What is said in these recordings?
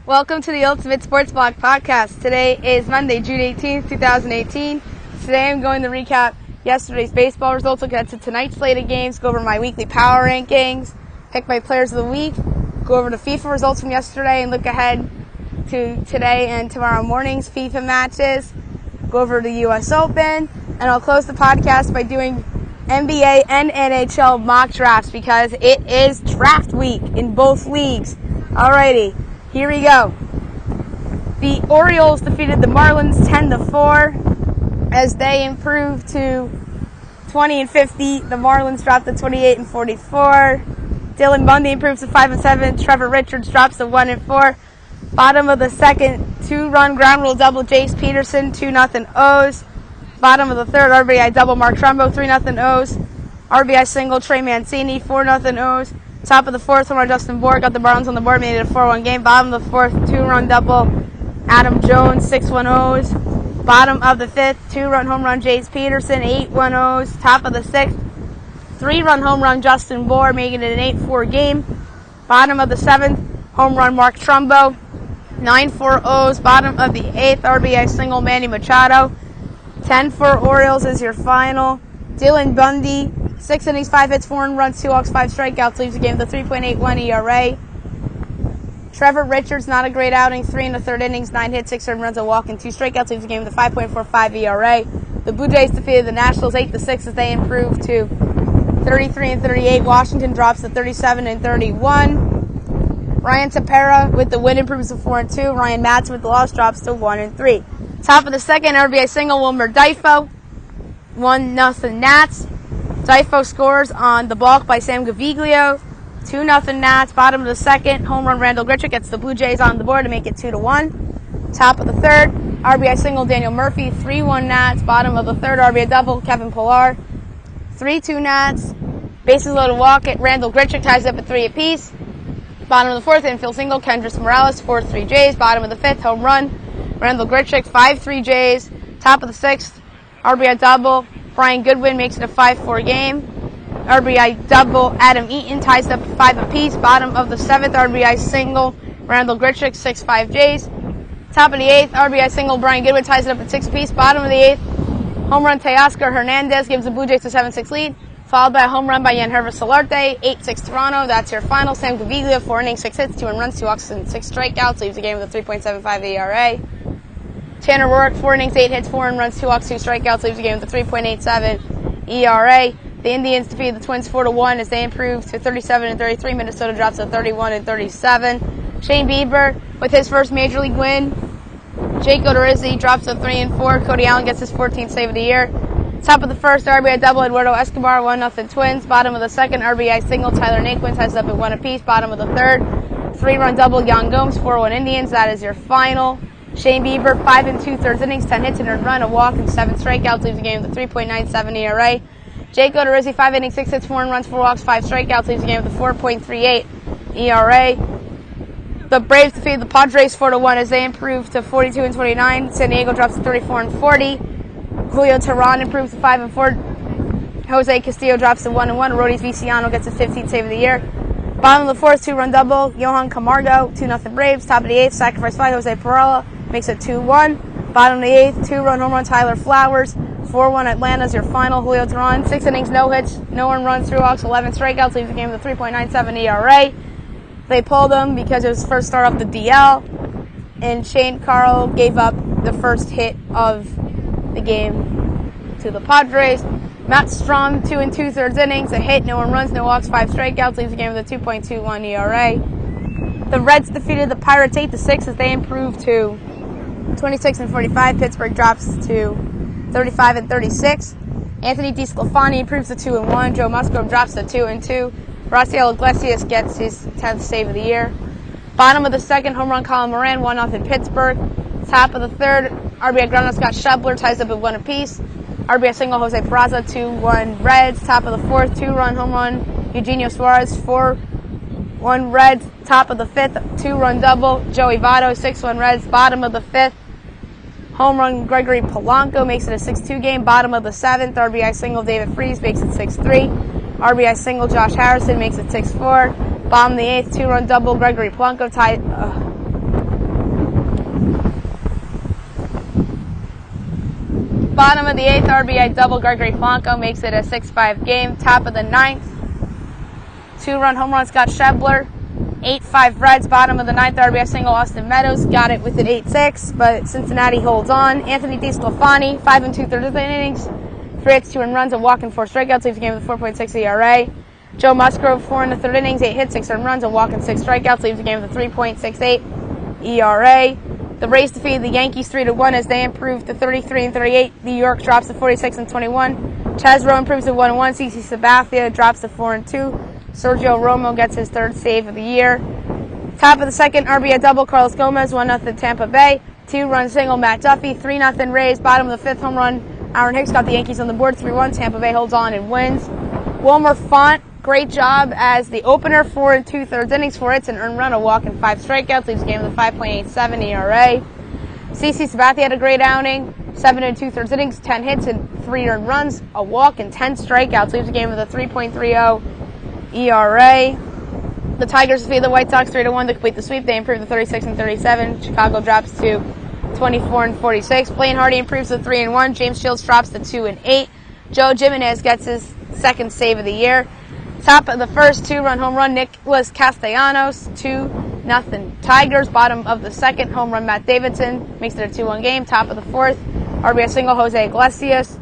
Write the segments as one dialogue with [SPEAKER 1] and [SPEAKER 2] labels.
[SPEAKER 1] Welcome to the Ultimate Sports Block Podcast. Today is Monday, June 18th, 2018. Today I'm going to recap yesterday's baseball results, look at tonight's slate of games, go over my weekly power rankings, pick my players of the week, go over the FIFA results from yesterday, and look ahead to today and tomorrow morning's FIFA matches, go over the U.S. Open, and I'll close the podcast by doing NBA and NHL mock drafts because it is draft week in both leagues. Alrighty. Here we go. The Orioles defeated the Marlins 10-4 as they improved to 20-50. The Marlins dropped to 28-44. Dylan Bundy improves to 5-7. Trevor Richards drops to 1-4. Bottom of the second, two-run ground rule double Jace Peterson, 2-0 O's. Bottom of the third, RBI double Mark Trumbo, 3-0 O's. RBI single Trey Mancini, 4-0 O's. Top of the fourth, home run Justin Bour got the Browns on the board, made it a 4-1 game. Bottom of the fourth, two-run double Adam Jones, 6-1 O's. Bottom of the fifth, two-run home run Jace Peterson, 8-1 O's. Top of the sixth, three-run home run Justin Bour, making it an 8-4 game. Bottom of the seventh, home run Mark Trumbo, 9-4 O's. Bottom of the eighth, RBI single Manny Machado, 10-4 Orioles is your final. Dylan Bundy, 6 innings, 5 hits, 4 runs, 2 walks, 5 strikeouts, leaves the game with a 3.81 ERA. Trevor Richards, not a great outing, 3 in the third innings, 9 hits, 6 runs, a walk, and 2 strikeouts, leaves the game with a 5.45 ERA. The Blue Jays defeated the Nationals 8-6 as they improved to 33-38. Washington drops to 37-31. Ryan Tepera with the win improves to 4-2. Ryan Madsen with the loss drops to 1-3. Top of the second, RBI single Wilmer Difo, 1-0 Nats. Difo scores on the balk by Sam Gaviglio, 2-0 Nats. Bottom of the second, home run Randall Grichuk gets the Blue Jays on the board to make it 2-1. Top of the third, RBI single Daniel Murphy, 3-1 Nats. Bottom of the third, RBI double Kevin Pillar, 3-2 Nats. Bases loaded walk at Randall Grichuk ties up at 3 apiece. Bottom of the fourth, infield single Kendrys Morales, 4-3 Jays. Bottom of the fifth, home run Randall Grichuk, 5-3 Jays. Top of the sixth, RBI double Brian Goodwin makes it a 5-4 game. RBI double Adam Eaton ties up 5 apiece. Bottom of the seventh, RBI single Randall Grichuk, 6-5 Jays. Top of the eighth, RBI single Brian Goodwin ties it up at 6 apiece. Bottom of the eighth, home run Teoscar Hernandez gives the Blue Jays a 7-6 lead, followed by a home run by Yangervis Solarte, 8-6 Toronto. That's your final. Sam Gaviglio, 4 innings, 6 hits, 2 runs, 2 walks, and 6 strikeouts, leaves the game with a 3.75 ERA. Tanner Roark, 4 innings, 8 hits, 4 runs, 2 walks, 2 strikeouts, leaves the game with a 3.87 ERA. The Indians defeated the Twins 4-1 as they improved to 37-33. Minnesota drops to 31-37. Shane Bieber with his first major league win. Jake Odorizzi drops to 3-4. Cody Allen gets his 14th save of the year. Top of the first, RBI double Eduardo Escobar, 1-0 Twins. Bottom of the second, RBI single Tyler Naquin ties up at 1 apiece. Bottom of the third, 3-run double Yan Gomes, 4-1 Indians. That is your final. Shane Bieber, 5 2/3 innings, 10 hits and a run, a walk, and 7 strikeouts, leaves the game with a 3.97 ERA. Jake Odorizzi, 5 innings, 6 hits, 4 runs, 4 walks, 5 strikeouts, leaves the game with a 4.38 ERA. The Braves defeated the Padres 4-1 as they improved to 42-29. San Diego drops to 34-40. Julio Teheran improves to 5-4. Jose Castillo drops to 1-1. Rodis Viciano gets his 15th save of the year. Bottom of the fourth, 2-run double Johan Camargo, 2-0 Braves. Top of the eighth, sacrifice fly Jose Peralta makes it 2-1. Bottom of the eighth, 2-run home run Tyler Flowers, 4-1 Atlanta's your final. Julio Teheran, 6 innings, no hits, no earned runs, 3 walks, 11 strikeouts, leaves the game with a 3.97 ERA. They pulled him because it was his first start off the DL, and Shane Carl gave up the first hit of the game to the Padres. Matt Strom, 2 2/3 innings, a hit, no earned runs, no walks, 5 strikeouts, leaves the game with a 2.21 ERA. The Reds defeated the Pirates 8-6 as they improved to 26-45. Pittsburgh drops to 35-36. Anthony DeSclafani improves to 2-1. Joe Musgrove drops to 2-2. Raciel Iglesias gets his 10th save of the year. Bottom of the second, home run Colin Moran, 1-0 Pittsburgh. Top of the third, RBI ground Scott Schebler ties up at 1 apiece. RBI single Jose Peraza, 2-1 Reds. Top of the fourth, 2-run home run Eugenio Suarez, 4-1 Reds. Top of the fifth, 2-run double Joey Votto, 6-1 Reds. Bottom of the fifth, home run Gregory Polanco makes it a 6-2 game. Bottom of the seventh, RBI single David Freese makes it 6-3. RBI single Josh Harrison makes it 6-4. Bottom of the eighth, 2-run double Gregory Polanco bottom of the 8th, RBI double, Gregory Blanco makes it a 6-5 game. Top of the 9th, 2-run home run, Scott Schebler. 8-5 Reds, bottom of the 9th, RBI single, Austin Meadows. Got it with an 8-6, but Cincinnati holds on. Anthony DeSclafani, 5 2/3 innings, 3 hits, 2 runs, a walk, and 4 strikeouts, leaves the game with a 4.6 ERA. Joe Musgrove, 4 1/3 innings, 8 hits, 6 runs, a walk, and 6 strikeouts, leaves the game with a 3.68 ERA. The Rays defeated the Yankees 3-1 as they improved to 33-38. New York drops to 46-21. Chaz Rowe improves to 1-1. CC Sabathia drops to 4-2. Sergio Romo gets his 3rd save of the year. Top of the 2nd, RBI double, Carlos Gomez, 1-0 Tampa Bay. 2-run single, Matt Duffy, 3-0 Rays. Bottom of the 5th, home run, Aaron Hicks got the Yankees on the board, 3-1. Tampa Bay holds on and wins. Wilmer Font, great job as the opener, 4 2/3 innings, 4 hits, an earned run, a walk, and 5 strikeouts, leaves the game with a 5.87 ERA. CC Sabathia had a great outing, 7 2/3 innings, 10 hits, and 3 earned runs, a walk, and 10 strikeouts, leaves the game with a 3.30 ERA. The Tigers defeat the White Sox 3-1 to complete the sweep. They improve to 36-37. Chicago drops to 24-46. Blaine Hardy improves to 3-1. James Shields drops to 2-8. Joe Jimenez gets his 2nd save of the year. Top of the 1st, 2-run home run, Nicholas Castellanos, 2-0 Tigers. Bottom of the 2nd, home run, Matt Davidson makes it a 2-1 game. Top of the 4th, RBI single, Jose Iglesias.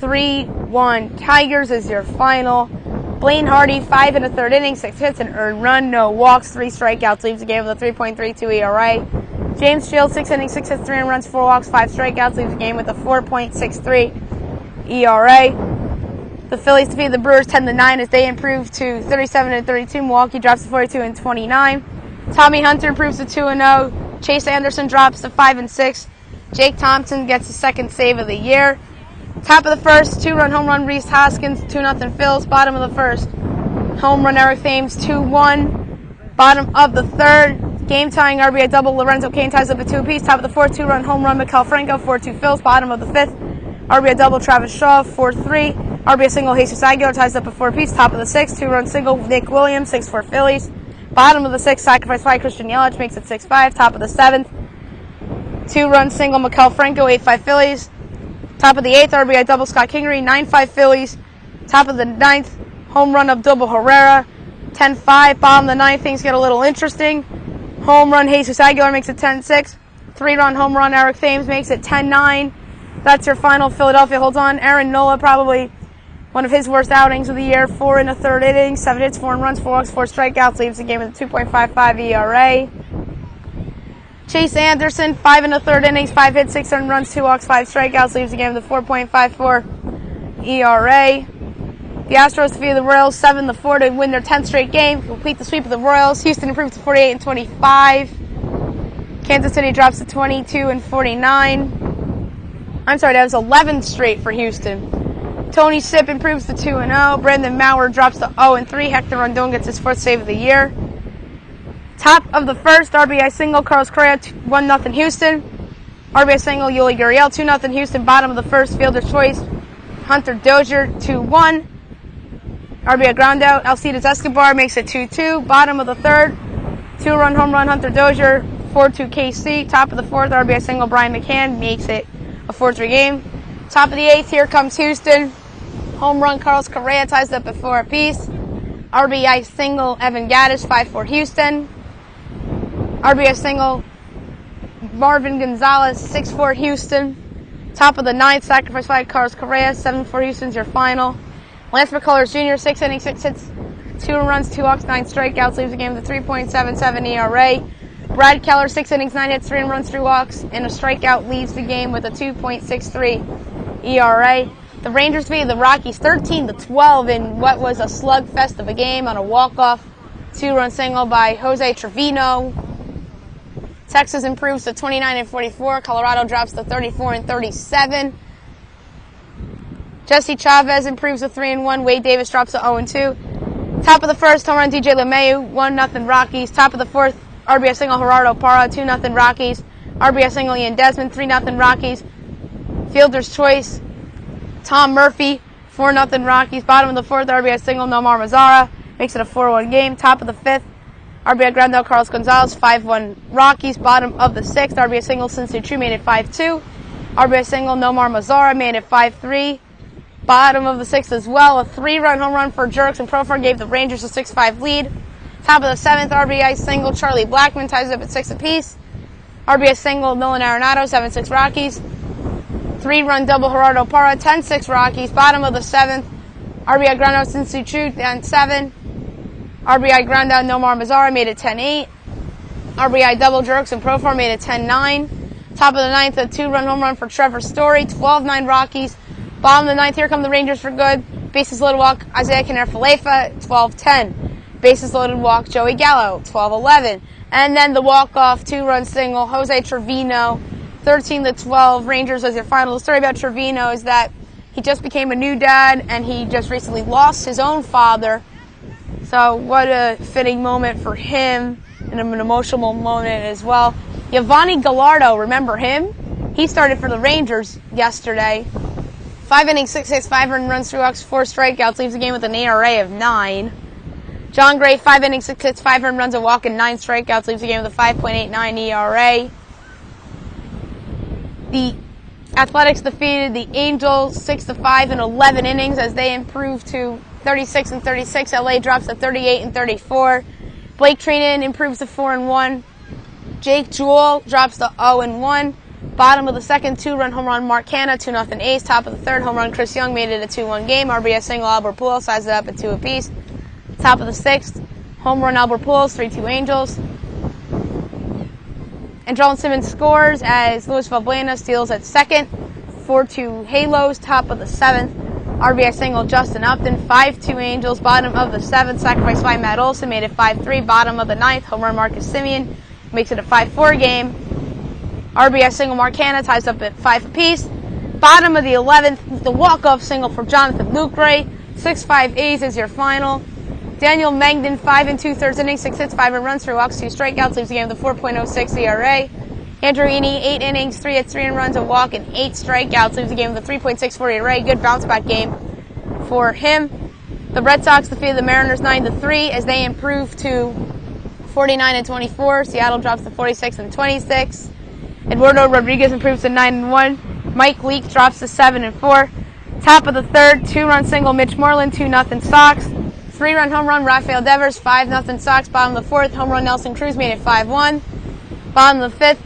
[SPEAKER 1] 3-1 Tigers is your final. Blaine Hardy, 5 1/3 innings, 6 hits, an earned run, no walks, 3 strikeouts, leaves the game with a 3.32 ERA. James Shields, 6 innings, 6 hits, 3 runs, 4 walks, 5 strikeouts, leaves the game with a 4.63 ERA. The Phillies defeat the Brewers 10-9 as they improve to 37-32. Milwaukee drops to 42-29. Tommy Hunter improves to 2-0. Chase Anderson drops to 5-6. Jake Thompson gets his 2nd save of the year. Top of the 1st, 2-run home run, Rhys Hoskins, 2-0 Phils. Bottom of the 1st, home run, Eric Thames, 2-1. Bottom of the 3rd, game-tying RBI double, Lorenzo Cain ties up at 2 apiece. Top of the 4th, 2-run home run, Maikel Franco, 4-2 Phils. Bottom of the 5th, RBI double, Travis Shaw, 4-3. RBI single, Jesus Aguilar ties up at 4 apiece. Top of the 6th, 2-run single, Nick Williams, 6-4 Phillies. Bottom of the 6th, sacrifice fly, Christian Yelich makes it 6-5. Top of the 7th, 2-run single, Maikel Franco, 8-5 Phillies. Top of the 8th, RBI double, Scott Kingery, 9-5 Phillies. Top of the 9th, home run of Double Herrera, 10-5. Bottom of the 9th, things get a little interesting. Home run, Jesus Aguilar makes it 10-6. 3-run home run, Eric Thames makes it 10-9. That's your final. Philadelphia holds on. Aaron Nola, probably one of his worst outings of the year. 4 1/3 innings, 7 hits, 4 runs, 4 walks, 4 strikeouts, leaves the game with a 2.55 ERA. Chase Anderson, 5 1/3 innings, 5 hits, 6 earned runs, 2 walks, 5 strikeouts, leaves the game with a 4.54 ERA. The Astros defeated the Royals 7-4 to win their 10th straight game, complete the sweep of the Royals. Houston improves to 48-25. Kansas City drops to 22-49. I'm sorry, that was 11th straight for Houston. Tony Sipp improves to 2-0. Brandon Maurer drops to 0-3. Hector Rondon gets his 4th save of the year. Top of the 1st, RBI single, Carlos Correa, 1-0 Houston. RBI single, Yuli Gurriel, 2-0 Houston. Bottom of the 1st, fielder's choice, Hunter Dozier, 2-1. RBI ground out, Alcides Escobar makes it 2-2. Bottom of the 3rd, 2-run home run, Hunter Dozier, 4-2 KC. Top of the 4th, RBI single, Brian McCann makes it a 4-3 game. Top of the 8th, here comes Houston. Home run, Carlos Correa ties up at 4 apiece. RBI single, Evan Gattis, 5-4 Houston. RBI single, Marvin Gonzalez, 6-4 Houston. Top of the 9th, sacrifice fly, Carlos Correa, 7-4 Houston's your final. Lance McCullers Jr., 6 innings, 6 hits, 2 runs, 2 walks, 9 strikeouts, leaves the game with a 3.77 ERA. Brad Keller, 6 innings, 9 hits, 3 runs, 3 walks, and a strikeout, leaves the game with a 2.63 ERA. The Rangers defeated the Rockies 13-12 in what was a slugfest of a game on a walk-off 2-run single by Jose Trevino. Texas improves to 29-44. Colorado drops to 34-37. Jesse Chavez improves to 3-1. Wade Davis drops to 0-2. Top of the 1st, home run DJ LeMahieu, 1-0 Rockies. Top of the 4th, RBI single Gerardo Parra, 2-0 Rockies. RBI single Ian Desmond, 3-0 Rockies. Fielder's choice, Tom Murphy, 4-0 Rockies. Bottom of the 4th, RBI single Nomar Mazara, makes it a 4-1 game. Top of the 5th, RBI ground out Carlos Gonzalez, 5-1 Rockies. Bottom of the 6th, RBI single Sinsu Chu made it 5-2. RBI single, Nomar Mazara made it 5-3. Bottom of the 6th as well, a 3-run home run for Jerks and Profar gave the Rangers a 6-5 lead. Top of the 7th, RBI single, Charlie Blackmon ties it up at 6 apiece. RBI single, Nolan Arenado, 7-6 Rockies. 3-run double, Gerardo Parra, 10-6 Rockies. Bottom of the 7th, RBI ground out, Sin-Soo Choo, down 7. RBI ground out, Nomar Mazara made it 10-8. RBI double, Jerks and Profar made it 10-9. Top of the 9th, a 2-run home run for Trevor Story, 12-9 Rockies. Bottom of the 9th, here come the Rangers for good. Bases loaded walk, Isaiah Kiner-Falefa, 12-10. Bases loaded walk, Joey Gallo, 12-11. And then the walk-off 2-run single, Jose Trevino, 13-12. Rangers as your final. The story about Trevino is that he just became a new dad, and he just recently lost his own father. So what a fitting moment for him, and an emotional moment as well. Yovani Gallardo, remember him? He started for the Rangers yesterday. 5 innings, 6 5 earned runs, 3 walks, 4 strikeouts, leaves the game with an ERA of 9. John Gray, 5 innings, 6 hits, 5 earned runs, a walk, and 9 strikeouts, leaves the game with a 5.89 ERA. The Athletics defeated the Angels 6-5 in 11 innings as they improved to 36-36. LA drops to 38-34. Blake Trinan improves to 4-1. Jake Jewell drops to 0-1. Bottom of the 2nd, 2-run home run, Mark Canha, 2-0 ace. Top of the 3rd, home run, Chris Young made it a 2-1 game. RBI single, Albert Pujols sized it up at 2 apiece. Top of the 6th, home run, Albert Pujols, 3-2 Angels. And Andrelton Simmons scores as Luis Valbuena steals at 2nd, 4-2 Halos. Top of the 7th, RBI single, Justin Upton, 5-2 Angels. Bottom of the 7th, sacrifice by Matt Olson, made it 5-3. Bottom of the 9th, home run, Marcus Semien, makes it a 5-4 game. RBI single, Mark Canha ties up at 5 apiece. Bottom of the 11th, the walk-off single for Jonathan Lucroy. 6-5 A's is your final. Daniel Mengden, 5 2/3 innings, 6 hits, 5 earned runs, 3 walks, 2 strikeouts, leaves the game with a 4.06 ERA. Andrew Heaney, 8 innings, 3 hits, 3 earned runs, a walk, and 8 strikeouts, leaves the game with a 3.64 ERA. Good bounce-back game for him. The Red Sox defeated the Mariners 9-3 as they improved to 49-24. Seattle drops to 46-26. Eduardo Rodriguez improves to 9-1. Mike Leake drops to 7-4. Top of the 3rd, 2-run single, Mitch Moreland, 2-0 Sox. 3-run home run, Rafael Devers, 5-0 Sox. Bottom of the 4th, home run, Nelson Cruz made it 5-1. Bottom of the 5th,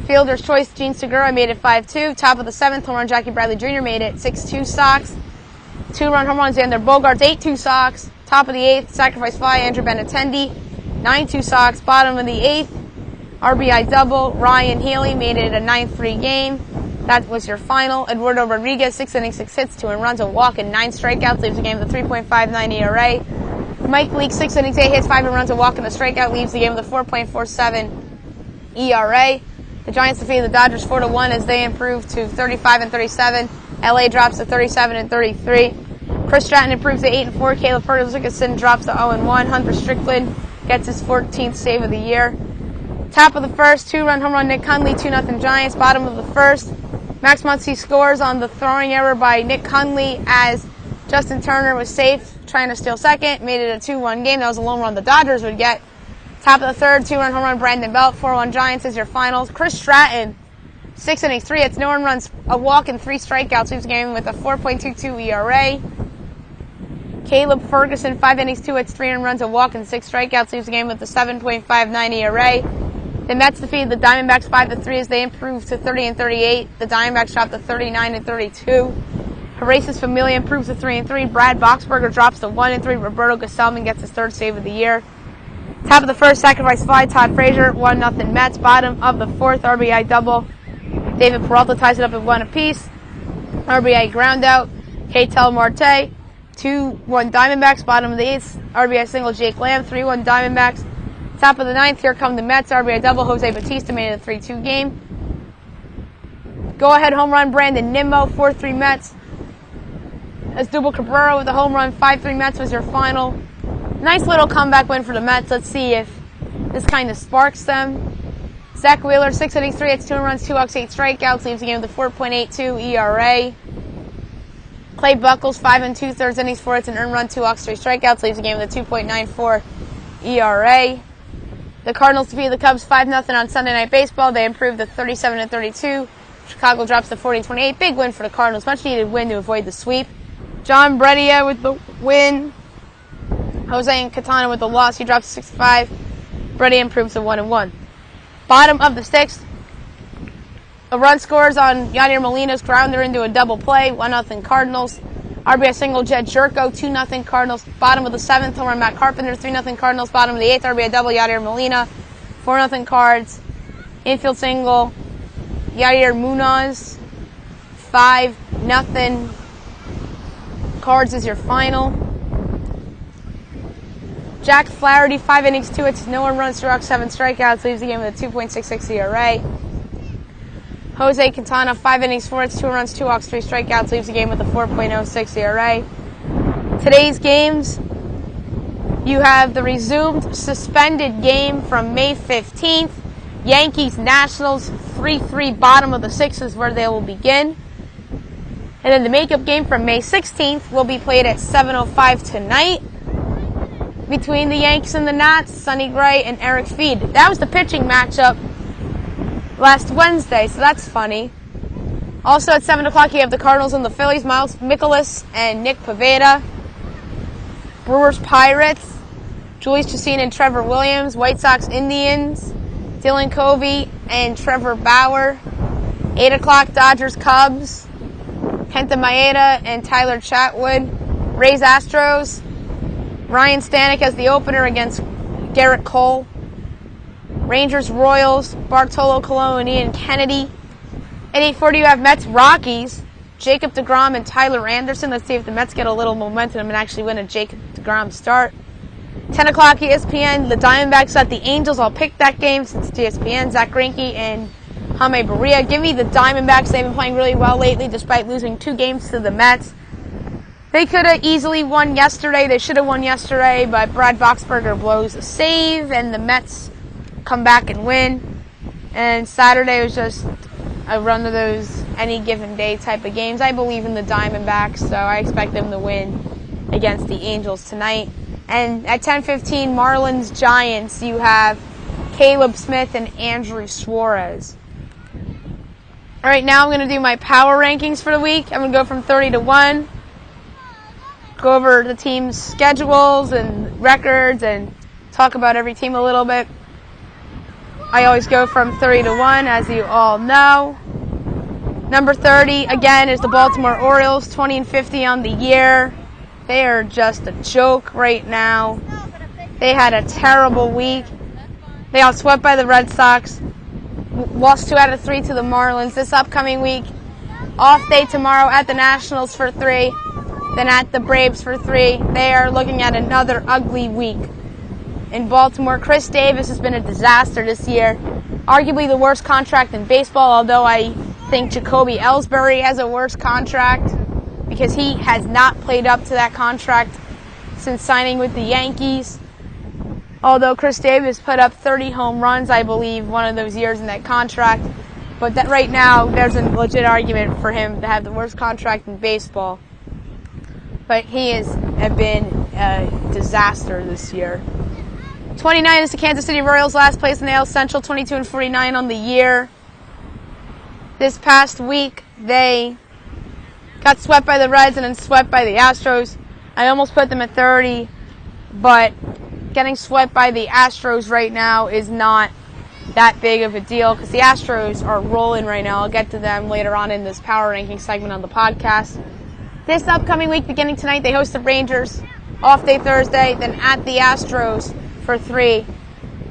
[SPEAKER 1] fielder's choice, Gene Segura made it 5-2. Top of the 7th, home run, Jackie Bradley Jr. made it 6-2 Sox. 2-run home run, Xander Bogaerts, 8-2 Sox. Top of the 8th, sacrifice fly, Andrew Benintendi, 9-2 Sox. Bottom of the 8th, RBI double, Ryan Healy made it a 9-3 game. That was your final. Eduardo Rodriguez, 6 innings, 6 hits, 2 earned runs, a walk, and 9 strikeouts, leaves the game with a 3.59 ERA. Mike Leake, 6 innings, 8 hits, 5 earned runs, a walk, and a strikeout, leaves the game with a 4.47 ERA. The Giants defeated the Dodgers 4-1 as they improved to 35-37. LA drops to 37-33. Chris Stratton improves to 8-4. Caleb Ferguson drops to 0-1. Hunter Strickland gets his 14th save of the year. Top of the 1st, 2-run home run, Nick Hundley, 2-0 Giants. Bottom of the 1st, Max Muncy scores on the throwing error by Nick Hundley as Justin Turner was safe, trying to steal 2nd. Made it a 2-1 game. That was a lone run the Dodgers would get. Top of the 3rd, 2-run home run, Brandon Belt, 4-1 Giants is your finals. Chris Stratton, 6 innings, 3 hits, no earned runs, a walk, and 3 strikeouts, leaves the game with a 4.22 ERA. Caleb Ferguson, 5 innings, 2 hits, 3 earned runs, a walk, and 6 strikeouts, leaves the game with a 7.59 ERA. The Mets defeated the Diamondbacks 5-3 as they improved to 30-38. The Diamondbacks dropped to 39-32. Horacious Familia improves to 3-3. Brad Boxberger drops to 1-3. Roberto Gesellman gets his 3rd save of the year. Top of the 1st, sacrifice fly, Todd Frazier, 1-0 Mets. Bottom of the 4th, RBI double. David Peralta ties it up at 1 apiece. RBI ground out, Ketel Marte. 2-1 Diamondbacks. Bottom of the 8th, RBI single, Jake Lamb. 3-1 Diamondbacks. Top of the 9th, here come the Mets. RBI double, Jose Bautista made it a 3-2 game. Go-ahead home run, Brandon Nimmo, 4-3 Mets. Asdrubal Cabrera with a home run, 5-3 Mets was your final. Nice little comeback win for the Mets. Let's see if this kind of sparks them. Zach Wheeler, 6 innings, 3 hits, 2 runs, 2 walks, 8 strikeouts, leaves the game with a 4.82 ERA. Clay Buchholz, 5 2/3 innings, 4 hits, an earned run, 2 walks, 3 strikeouts, leaves the game with a 2.94 ERA. The Cardinals defeated the Cubs 5-0 on Sunday Night Baseball. They improved to 37-32. Chicago drops to 40-28. Big win for the Cardinals. Much needed win to avoid the sweep. John Bredia with the win. Jose and Katana with the loss. He drops to 6-5. Bredia improves to 1-1. Bottom of the sixth. A run scores on Yadier Molina's grounder into a double play. 1-0 Cardinals. RBI single Jed Jerko. 2-0 Cardinals. Bottom of the seventh. Home run Matt Carpenter. 3-0 Cardinals. Bottom of the eighth. RBI double Yadier Molina. 4-0 Cards. Infield single Yadier Munoz. 5-0 Cards is your final. Jack Flaherty, 5 innings, 2 hits, no one runs, 2 walks, 7 strikeouts, leaves the game with a 2.66 ERA. Jose Quintana, 5 innings, 4 hits, 2 runs, 2 walks, 3 strikeouts, leaves the game with a 4.06 ERA. Today's games, you have the resumed suspended game from May 15th. Yankees, Nationals, 3-3, bottom of the sixth is where they will begin. And then the makeup game from May 16th will be played at 7:05 tonight between the Yanks and the Nats, Sonny Gray and Eric Feed. That was the pitching matchup last Wednesday, so that's funny. Also at 7 o'clock, you have the Cardinals and the Phillies, Miles Mikolas and Nick Pivetta. Brewers, Pirates, Julius Chacin and Trevor Williams. White Sox, Indians, Dylan Covey and Trevor Bauer. 8 o'clock, Dodgers, Cubs, Kenta Maeda and Tyler Chatwood. Rays, Astros, Ryan Stanek as the opener against Garrett Cole. Rangers, Royals, Bartolo Colon and Ian Kennedy. At 8:40, you have Mets, Rockies, Jacob deGrom and Tyler Anderson. Let's see if the Mets get a little momentum and actually win a Jacob deGrom start. 10 o'clock, ESPN, the Diamondbacks at the Angels. I'll pick that game since it's ESPN. Zach Greinke and Jaime Barria. Give me the Diamondbacks. They've been playing really well lately despite losing 2 games to the Mets. They could have easily won yesterday. They should have won yesterday, but Brad Boxberger blows a save, and the Mets come back and win. And Saturday was just a run of those any given day type of games. I believe in the Diamondbacks, so I expect them to win against the Angels tonight. And at 10:15, Marlins, Giants, you have Caleb Smith and Andrew Suarez. All right, now I'm going to do my power rankings for the week. I'm going to go from 30 to 1. Go over the team's schedules and records and talk about every team a little bit. I always go from 30 to 1, as you all know. Number 30, again, is the Baltimore Orioles, 20-50 on the year. They are just a joke right now. They had a terrible week. They got swept by the Red Sox. Lost 2 out of 3 to the Marlins. This upcoming week, off day tomorrow at the Nationals for 3. Then at the Braves for 3. They are looking at another ugly week. In Baltimore, Chris Davis has been a disaster this year. Arguably the worst contract in baseball, although I think Jacoby Ellsbury has a worse contract because he has not played up to that contract since signing with the Yankees. Although Chris Davis put up 30 home runs, I believe, one of those years in that contract. But that right now, there's a legit argument for him to have the worst contract in baseball. But he has been a disaster this year. 29 is the Kansas City Royals, last place in the AL Central, 22-49 on the year. This past week, they got swept by the Reds and then swept by the Astros. I almost put them at 30, but getting swept by the Astros right now is not that big of a deal because the Astros are rolling right now. I'll get to them later on in this power ranking segment on the podcast. This upcoming week, beginning tonight, they host the Rangers, off day Thursday, then at the Astros for 3.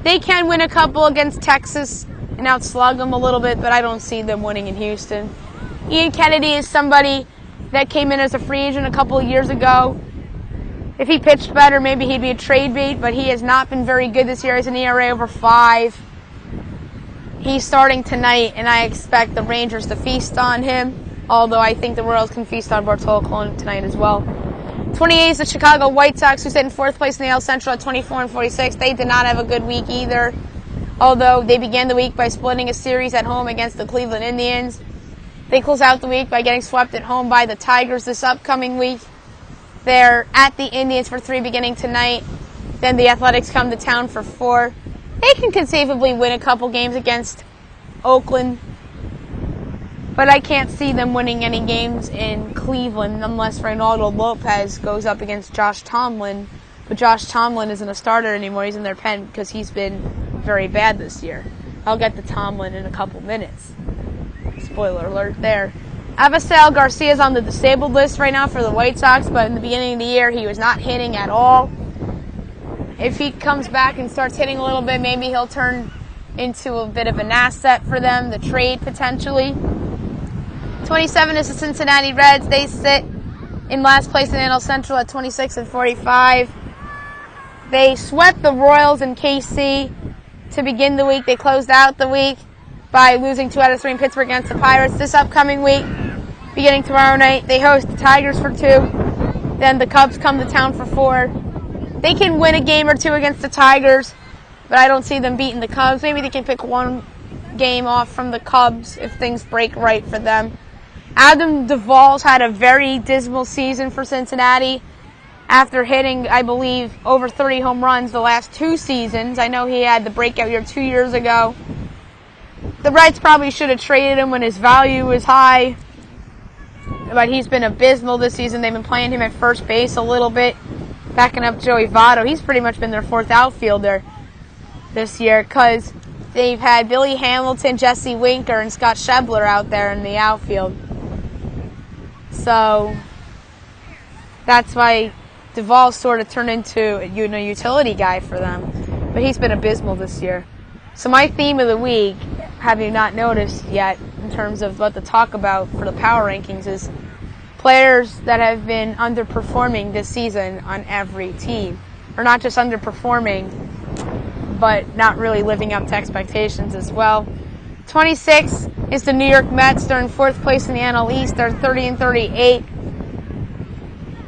[SPEAKER 1] They can win a couple against Texas and outslug them a little bit, but I don't see them winning in Houston. Ian Kennedy is somebody that came in as a free agent a couple of years ago. If he pitched better, maybe he'd be a trade bait, but he has not been very good this year. He's an ERA over 5. He's starting tonight, and I expect the Rangers to feast on him, although I think the Royals can feast on Bartolo Colon tonight as well. 28 is the Chicago White Sox, who sit in 4th place in the AL Central at 24-46. They did not have a good week either, although they began the week by splitting a series at home against the Cleveland Indians. They close out the week by getting swept at home by the Tigers this upcoming week. They're at the Indians for 3 beginning tonight. Then the Athletics come to town for 4. They can conceivably win a couple games against Oakland. But I can't see them winning any games in Cleveland unless Reynaldo Lopez goes up against Josh Tomlin. But Josh Tomlin isn't a starter anymore. He's in their pen because he's been very bad this year. I'll get to Tomlin in a couple minutes. Spoiler alert there. Avisail Garcia's on the disabled list right now for the White Sox, but in the beginning of the year he was not hitting at all. If he comes back and starts hitting a little bit, maybe he'll turn into a bit of an asset for them, the trade potentially. 27 is the Cincinnati Reds. They sit in last place in NL Central at 26-45. They swept the Royals in KC to begin the week. They closed out the week by losing 2 out of 3 in Pittsburgh against the Pirates. This upcoming week, beginning tomorrow night, they host the Tigers for 2. Then the Cubs come to town for 4. They can win a game or 2 against the Tigers, but I don't see them beating the Cubs. Maybe they can pick one game off from the Cubs if things break right for them. Adam Duvall's had a very dismal season for Cincinnati after hitting, I believe, over 30 home runs the last 2 seasons. I know he had the breakout year 2 years ago. The Reds probably should have traded him when his value was high, but he's been abysmal this season. They've been playing him at first base a little bit, backing up Joey Votto. He's pretty much been their 4th outfielder this year because they've had Billy Hamilton, Jesse Winker, and Scott Schebler out there in the outfield. So that's why Duvall sort of turned into a utility guy for them. But he's been abysmal this year. So my theme of the week, have you not noticed yet, in terms of what to talk about for the power rankings, is players that have been underperforming this season on every team. Or not just underperforming, but not really living up to expectations as well. 26 is the New York Mets. They're in 4th place in the NL East. They're 30-38.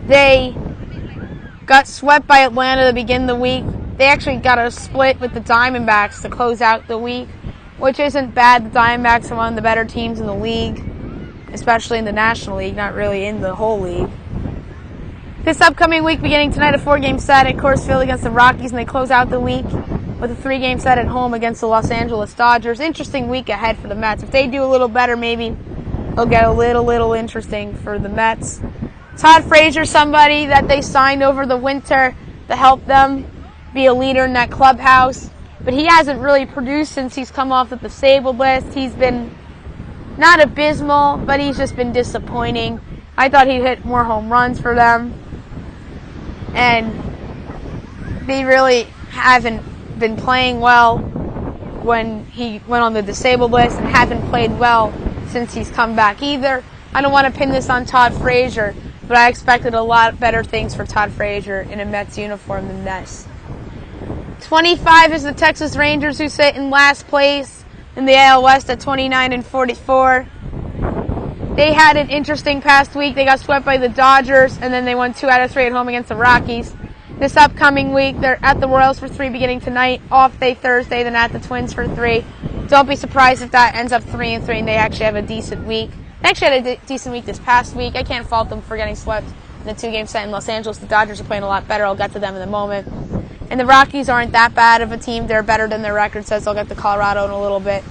[SPEAKER 1] They got swept by Atlanta to begin the week. They actually got a split with the Diamondbacks to close out the week, which isn't bad. The Diamondbacks are one of the better teams in the league, especially in the National League, not really in the whole league. This upcoming week, beginning tonight, a 4-game set at Coors Field against the Rockies, and they close out the week with a 3-game set at home against the Los Angeles Dodgers. Interesting week ahead for the Mets. If they do a little better, maybe they'll get a little interesting for the Mets. Todd Frazier, somebody that they signed over the winter to help them be a leader in that clubhouse. But he hasn't really produced since he's come off the disabled list. He's been not abysmal, but he's just been disappointing. I thought he'd hit more home runs for them. And they really haven't been playing well when he went on the disabled list, and haven't played well since he's come back either. I don't want to pin this on Todd Frazier, but I expected a lot better things for Todd Frazier in a Mets uniform than this. 25 is the Texas Rangers, who sit in last place in the AL West at 29-44. They had an interesting past week. They got swept by the Dodgers, and then they won 2 out of 3 at home against the Rockies. This upcoming week, they're at the Royals for 3 beginning tonight, off day Thursday, then at the Twins for 3. Don't be surprised if that ends up 3-3 and they actually have a decent week. They actually had a decent week this past week. I can't fault them for getting swept in the 2-game set in Los Angeles. The Dodgers are playing a lot better. I'll get to them in a moment. And the Rockies aren't that bad of a team. They're better than their record says. I'll get to Colorado in a little bit.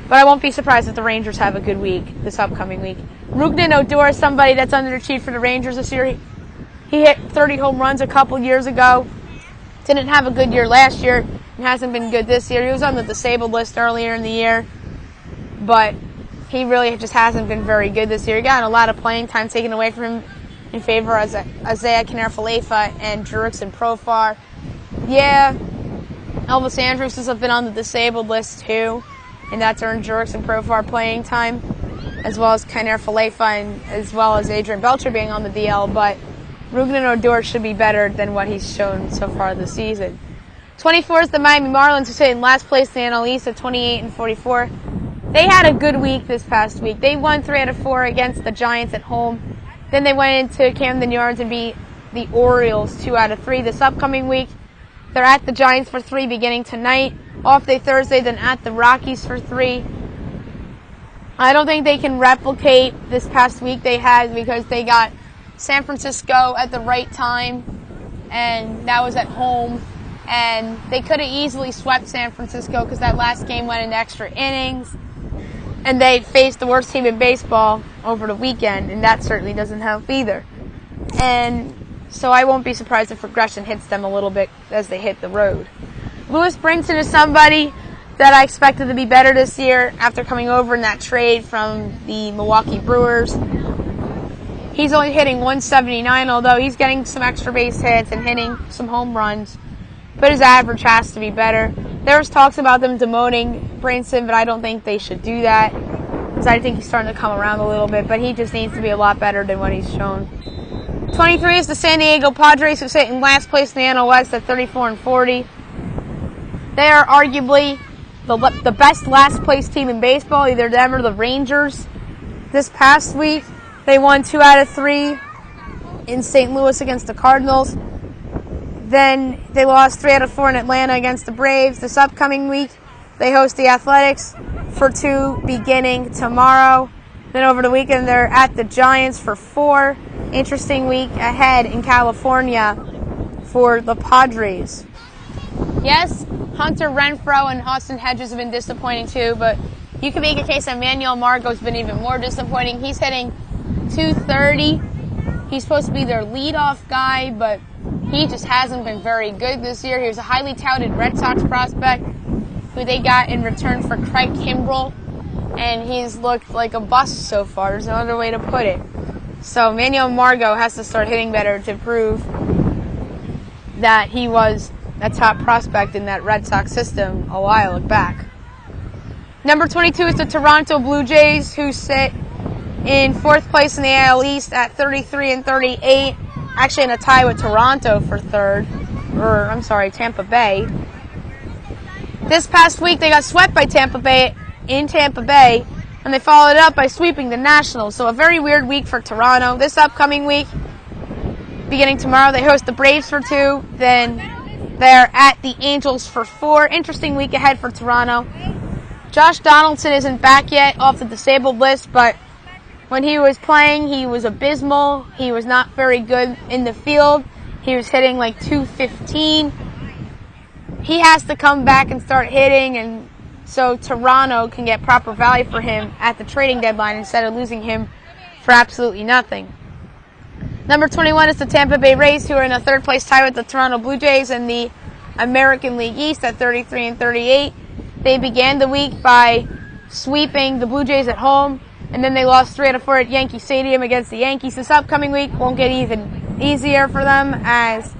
[SPEAKER 1] But I won't be surprised if the Rangers have a good week this upcoming week. Rougned Odor is somebody that's underachieved for the Rangers this year. He hit 30 home runs a couple years ago. Didn't have a good year last year and hasn't been good this year. He was on the disabled list earlier in the year, but he really just hasn't been very good this year. He got a lot of playing time taken away from him in favor of Isaiah Kiner-Falefa and Jurickson Profar. Yeah, Elvis Andrus has been on the disabled list too, and that's earned Jurickson Profar playing time, as well as Kiner-Falefa and as well as Adrian Belcher being on the DL, but Rougned Odor should be better than what he's shown so far this season. 24 is the Miami Marlins, who sit in last place in the NL East at 28-44. They had a good week this past week. They won 3 out of 4 against the Giants at home. Then they went into Camden Yards and beat the Orioles 2 out of 3. This upcoming week, they're at the Giants for 3 beginning tonight. Off day Thursday, then at the Rockies for 3. I don't think they can replicate this past week they had because they got San Francisco at the right time, and that was at home. And they could have easily swept San Francisco because that last game went into extra innings. And they faced the worst team in baseball over the weekend, and that certainly doesn't help either. And so I won't be surprised if regression hits them a little bit as they hit the road. Lewis Brinson is somebody that I expected to be better this year after coming over in that trade from the Milwaukee Brewers. He's only hitting 179, although he's getting some extra base hits and hitting some home runs. But his average has to be better. There was talks about them demoting Brinson, but I don't think they should do that, because I think he's starting to come around a little bit, but he just needs to be a lot better than what he's shown. 23 is the San Diego Padres, who sit in last place in the NL West at 34-40. They are arguably the best last place team in baseball, either them or the Rangers. This past week, they won 2 out of 3 in St. Louis against the Cardinals. Then they lost 3 out of 4 in Atlanta against the Braves. This upcoming week, they host the Athletics for 2 beginning tomorrow. Then over the weekend, they're at the Giants for 4. Interesting week ahead in California for the Padres. Yes, Hunter Renfroe and Austin Hedges have been disappointing too, but you can make a case that Manuel Margot's been even more disappointing. He's hitting .230. He's supposed to be their leadoff guy, but he just hasn't been very good this year. He was a highly touted Red Sox prospect who they got in return for Craig Kimbrell, and he's looked like a bust so far. There's no other way to put it. So Manuel Margot has to start hitting better to prove that he was a top prospect in that Red Sox system a while back. Number 22 is the Toronto Blue Jays, who sit in 4th place in the AL East at 33-38. Actually in a tie with Toronto for 3rd. Tampa Bay. This past week they got swept by Tampa Bay in Tampa Bay, and they followed it up by sweeping the Nationals. So a very weird week for Toronto. This upcoming week, beginning tomorrow, they host the Braves for 2. Then they're at the Angels for 4. Interesting week ahead for Toronto. Josh Donaldson isn't back yet off the disabled list, but when he was playing, he was abysmal. He was not very good in the field. He was hitting like .215. He has to come back and start hitting, and so Toronto can get proper value for him at the trading deadline instead of losing him for absolutely nothing. Number 21 is the Tampa Bay Rays, who are in a 3rd place tie with the Toronto Blue Jays in the American League East at 33-38. They began the week by sweeping the Blue Jays at home, and then they lost 3 out of 4 at Yankee Stadium against the Yankees. This upcoming week won't get even easier for them, as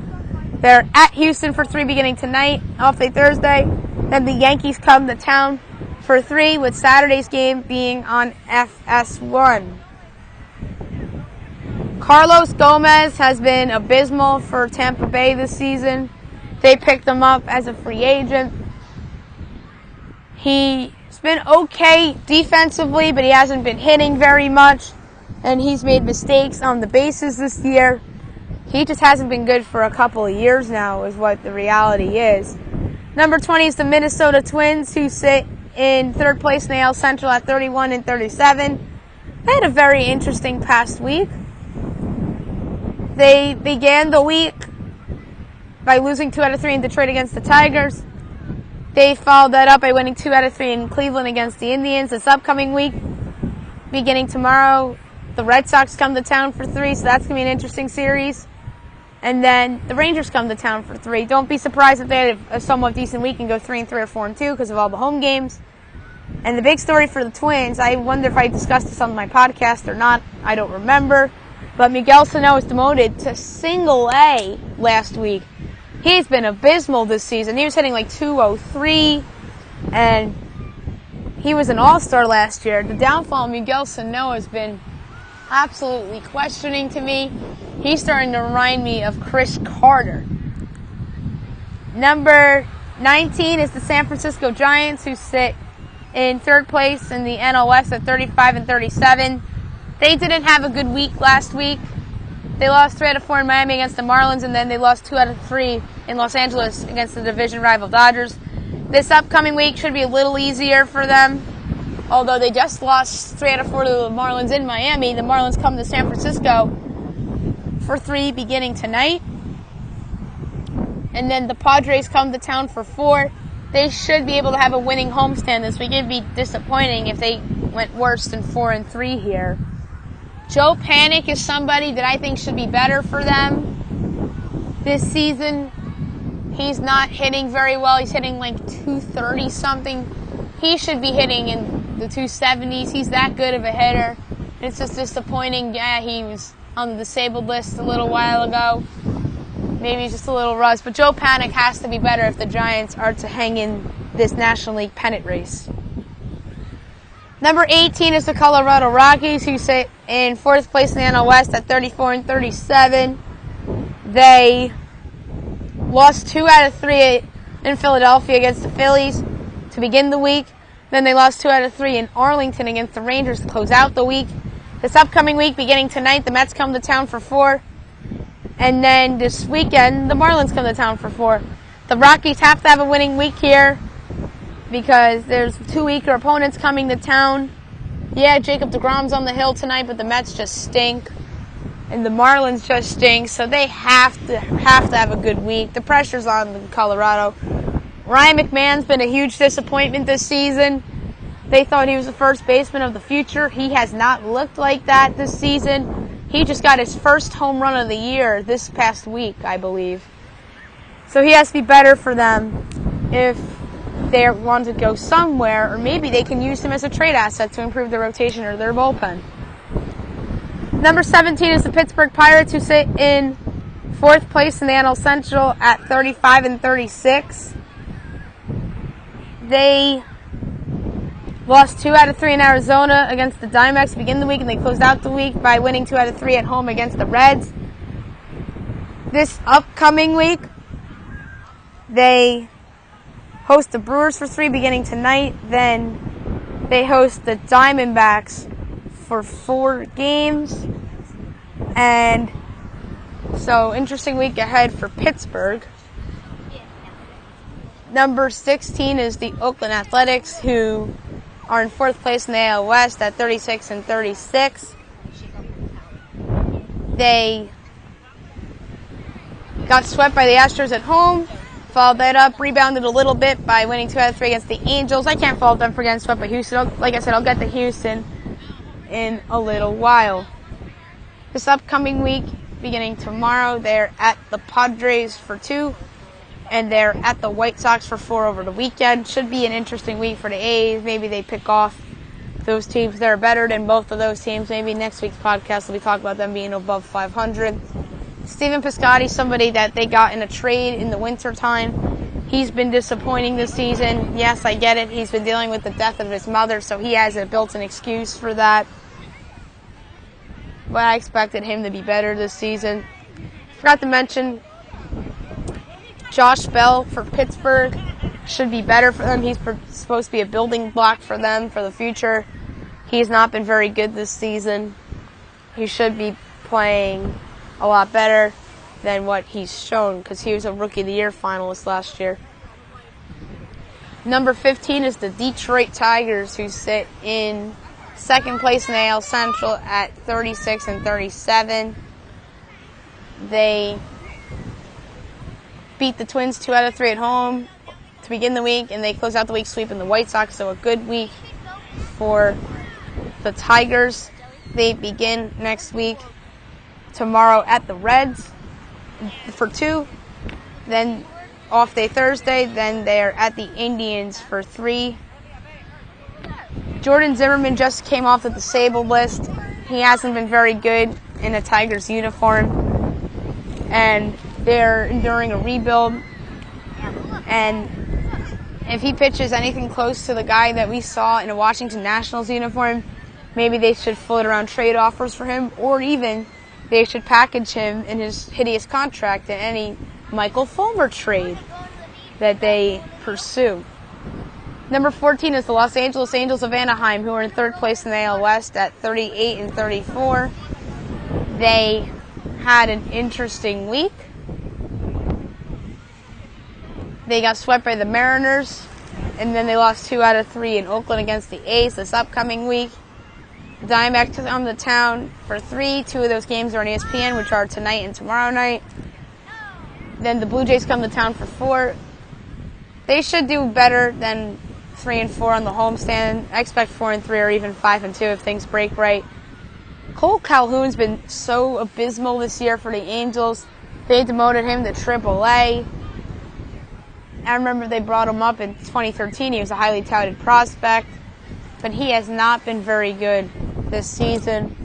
[SPEAKER 1] they're at Houston for 3 beginning tonight, off day Thursday. Then the Yankees come to town for 3, with Saturday's game being on FS1. Carlos Gomez has been abysmal for Tampa Bay this season. They picked him up as a free agent. He's been okay defensively, but he hasn't been hitting very much, and he's made mistakes on the bases this year. He just hasn't been good for a couple of years now, is what the reality is. Number 20 is the Minnesota Twins, who sit in 3rd place in the AL Central at 31-37. They had a very interesting past week. They began the week by losing 2 out of 3 in Detroit against the Tigers. They followed that up by winning 2 out of 3 in Cleveland against the Indians. This upcoming week, beginning tomorrow, the Red Sox come to town for 3, so that's going to be an interesting series. And then the Rangers come to town for 3. Don't be surprised if they had a somewhat decent week and go 3-3 or 4-2 because of all the home games. And the big story for the Twins, I wonder if I discussed this on my podcast or not. I don't remember. But Miguel Sano was demoted to Single A last week. He's been abysmal this season. He was hitting like .203, and he was an all-star last year. The downfall of Miguel Sano has been absolutely questioning to me. He's starting to remind me of Chris Carter. Number 19 is the San Francisco Giants, who sit in 3rd place in the NL West at 35-37. They didn't have a good week last week. They lost 3 out of 4 in Miami against the Marlins, and then they lost 2 out of 3 in Los Angeles against the division rival Dodgers. This upcoming week should be a little easier for them. Although they just lost 3 out of 4 to the Marlins in Miami, the Marlins come to San Francisco for 3 beginning tonight. And then the Padres come to town for 4. they should be able to have a winning homestand this week. It'd be disappointing if they went worse than 4-3 here. Joe Panik is somebody that I think should be better for them this season. He's not hitting very well. He's hitting like 230 something. He should be hitting in the 270s. He's that good of a hitter. It's just disappointing. Yeah, he was on the disabled list a little while ago. Maybe he's just a little rust. But Joe Panik has to be better if the Giants are to hang in this National League pennant race. Number 18 is the Colorado Rockies, who sit in 4th place in the NL West at 34-37. They lost 2 out of 3 in Philadelphia against the Phillies to begin the week. Then they lost 2 out of 3 in Arlington against the Rangers to close out the week. This upcoming week, beginning tonight, the Mets come to town for 4. And then this weekend, the Marlins come to town for 4. The Rockies have to have a winning week here because there's 2 weaker opponents coming to town. Yeah, Jacob deGrom's on the hill tonight, but the Mets just stink. And the Marlins just stink, so they have to have a good week. The pressure's on Colorado. Ryan McMahon's been a huge disappointment this season. They thought he was the first baseman of the future. He has not looked like that this season. He just got his first home run of the year this past week, I believe. So he has to be better for them if they want to go somewhere, or maybe they can use him as a trade asset to improve their rotation or their bullpen. Number 17 is the Pittsburgh Pirates, who sit in 4th place in the NL Central at 35-36. They lost 2 out of 3 in Arizona against the Diamondbacks to begin the week, and they closed out the week by winning 2 out of 3 at home against the Reds. This upcoming week, they host the Brewers for 3 beginning tonight. Then they host the Diamondbacks for 4 games. And so, interesting week ahead for Pittsburgh. Number 16 is the Oakland Athletics, who are in 4th place in the AL West at 36-36. They got swept by the Astros at home, followed that up, rebounded a little bit by winning 2 out of 3 against the Angels. I can't fault them for getting swept by Houston. Like I said, I'll get to Houston in a little while. This upcoming week, beginning tomorrow, they're at the Padres for 2. And they're at the White Sox for 4 over the weekend. Should be an interesting week for the A's. Maybe they pick off those teams that are better than both of those teams. Maybe next week's podcast will be talking about them being above 500. Steven Piscotty, somebody that they got in a trade in the wintertime. He's been disappointing this season. Yes, I get it. He's been dealing with the death of his mother, so he has a built-in excuse for that. But I expected him to be better this season. Forgot to mention Josh Bell for Pittsburgh should be better for them. He's supposed to be a building block for them for the future. He's not been very good this season. He should be playing a lot better than what he's shown because he was a Rookie of the Year finalist last year. Number 15 is the Detroit Tigers, who sit in 2nd place in the AL Central at 36-37. They beat the Twins 2 out of 3 at home to begin the week, and they close out the week sweeping the White Sox, so a good week for the Tigers. They begin next week tomorrow at the Reds for 2, then off day Thursday, then they're at the Indians for 3. Jordan Zimmerman just came off the disabled list. He hasn't been very good in a Tigers uniform, and they're enduring a rebuild, and if he pitches anything close to the guy that we saw in a Washington Nationals uniform, maybe they should float around trade offers for him, or even they should package him in his hideous contract in any Michael Fulmer trade that they pursue. Number 14 is the Los Angeles Angels of Anaheim, who are in 3rd place in the AL West at 38-34. They had an interesting week. They got swept by the Mariners, and then they lost 2 out of 3 in Oakland against the A's this upcoming week. The Diamondbacks come to town for 3. 2 of those games are on ESPN, which are tonight and tomorrow night. Then the Blue Jays come to town for 4. They should do better than 3-4 on the homestand. I expect 4-3 or even 5-2 if things break right. Cole Calhoun's been so abysmal this year for the Angels. They demoted him to AAA. I remember they brought him up in 2013. He was a highly touted prospect, but he has not been very good this season,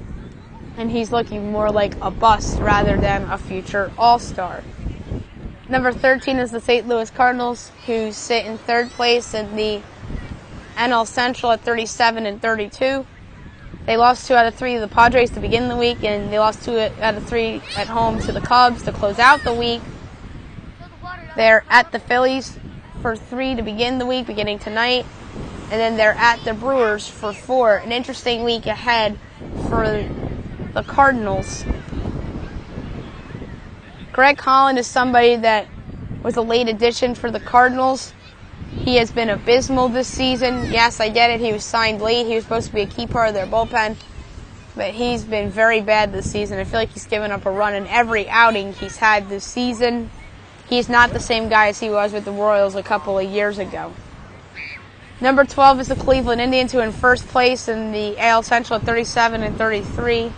[SPEAKER 1] and he's looking more like a bust rather than a future all-star. Number 13 is the St. Louis Cardinals, who sit in third place in the NL Central at 37-32. They lost 2 out of 3 to the Padres to begin the week, and they lost 2 out of 3 at home to the Cubs to close out the week. They're at the Phillies for 3 to begin the week, beginning tonight. And then they're at the Brewers for 4. An interesting week ahead for the Cardinals. Greg Holland is somebody that was a late addition for the Cardinals. He has been abysmal this season. Yes, I get it. He was signed late. He was supposed to be a key part of their bullpen. But he's been very bad this season. I feel like he's given up a run in every outing he's had this season. He's not the same guy as he was with the Royals a couple of years ago. Number 12 is the Cleveland Indians, who are in first place in the AL Central at 37-33.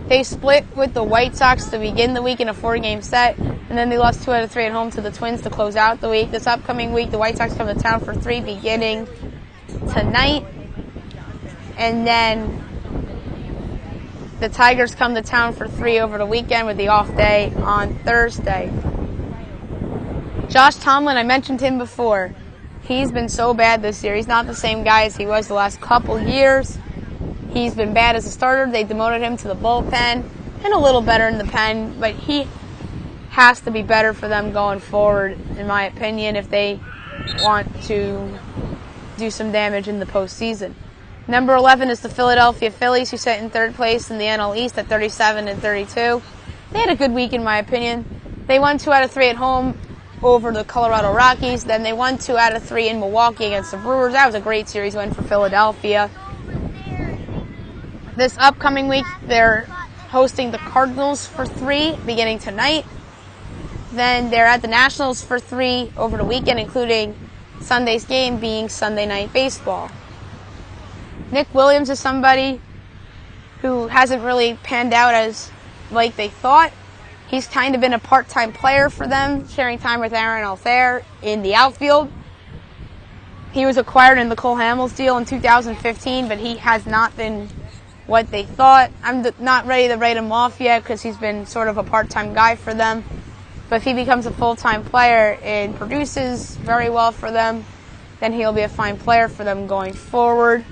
[SPEAKER 1] They split with the White Sox to begin the week in a 4-game set, and then they lost 2 out of 3 at home to the Twins to close out the week. This upcoming week, the White Sox come to town for 3 beginning tonight, and then the Tigers come to town for 3 over the weekend with the off day on Thursday. Josh Tomlin, I mentioned him before. He's been so bad this year. He's not the same guy as he was the last couple years. He's been bad as a starter. They demoted him to the bullpen and a little better in the pen, but he has to be better for them going forward, in my opinion, if they want to do some damage in the postseason. Number 11 is the Philadelphia Phillies, who sit in third place in the NL East at 37-32. They had a good week, in my opinion. They won 2 out of 3 at home over the Colorado Rockies. Then they won 2 out of 3 in Milwaukee against the Brewers. That was a great series win for Philadelphia. This upcoming week, they're hosting the Cardinals for 3 beginning tonight. Then they're at the Nationals for 3 over the weekend, including Sunday's game being Sunday Night Baseball. Nick Williams is somebody who hasn't really panned out as like they thought. He's kind of been a part-time player for them, sharing time with Aaron Altherr in the outfield. He was acquired in the Cole Hamels deal in 2015, but he has not been what they thought. I'm not ready to write him off yet because he's been sort of a part-time guy for them. But if he becomes a full-time player and produces very well for them, then he'll be a fine player for them going forward.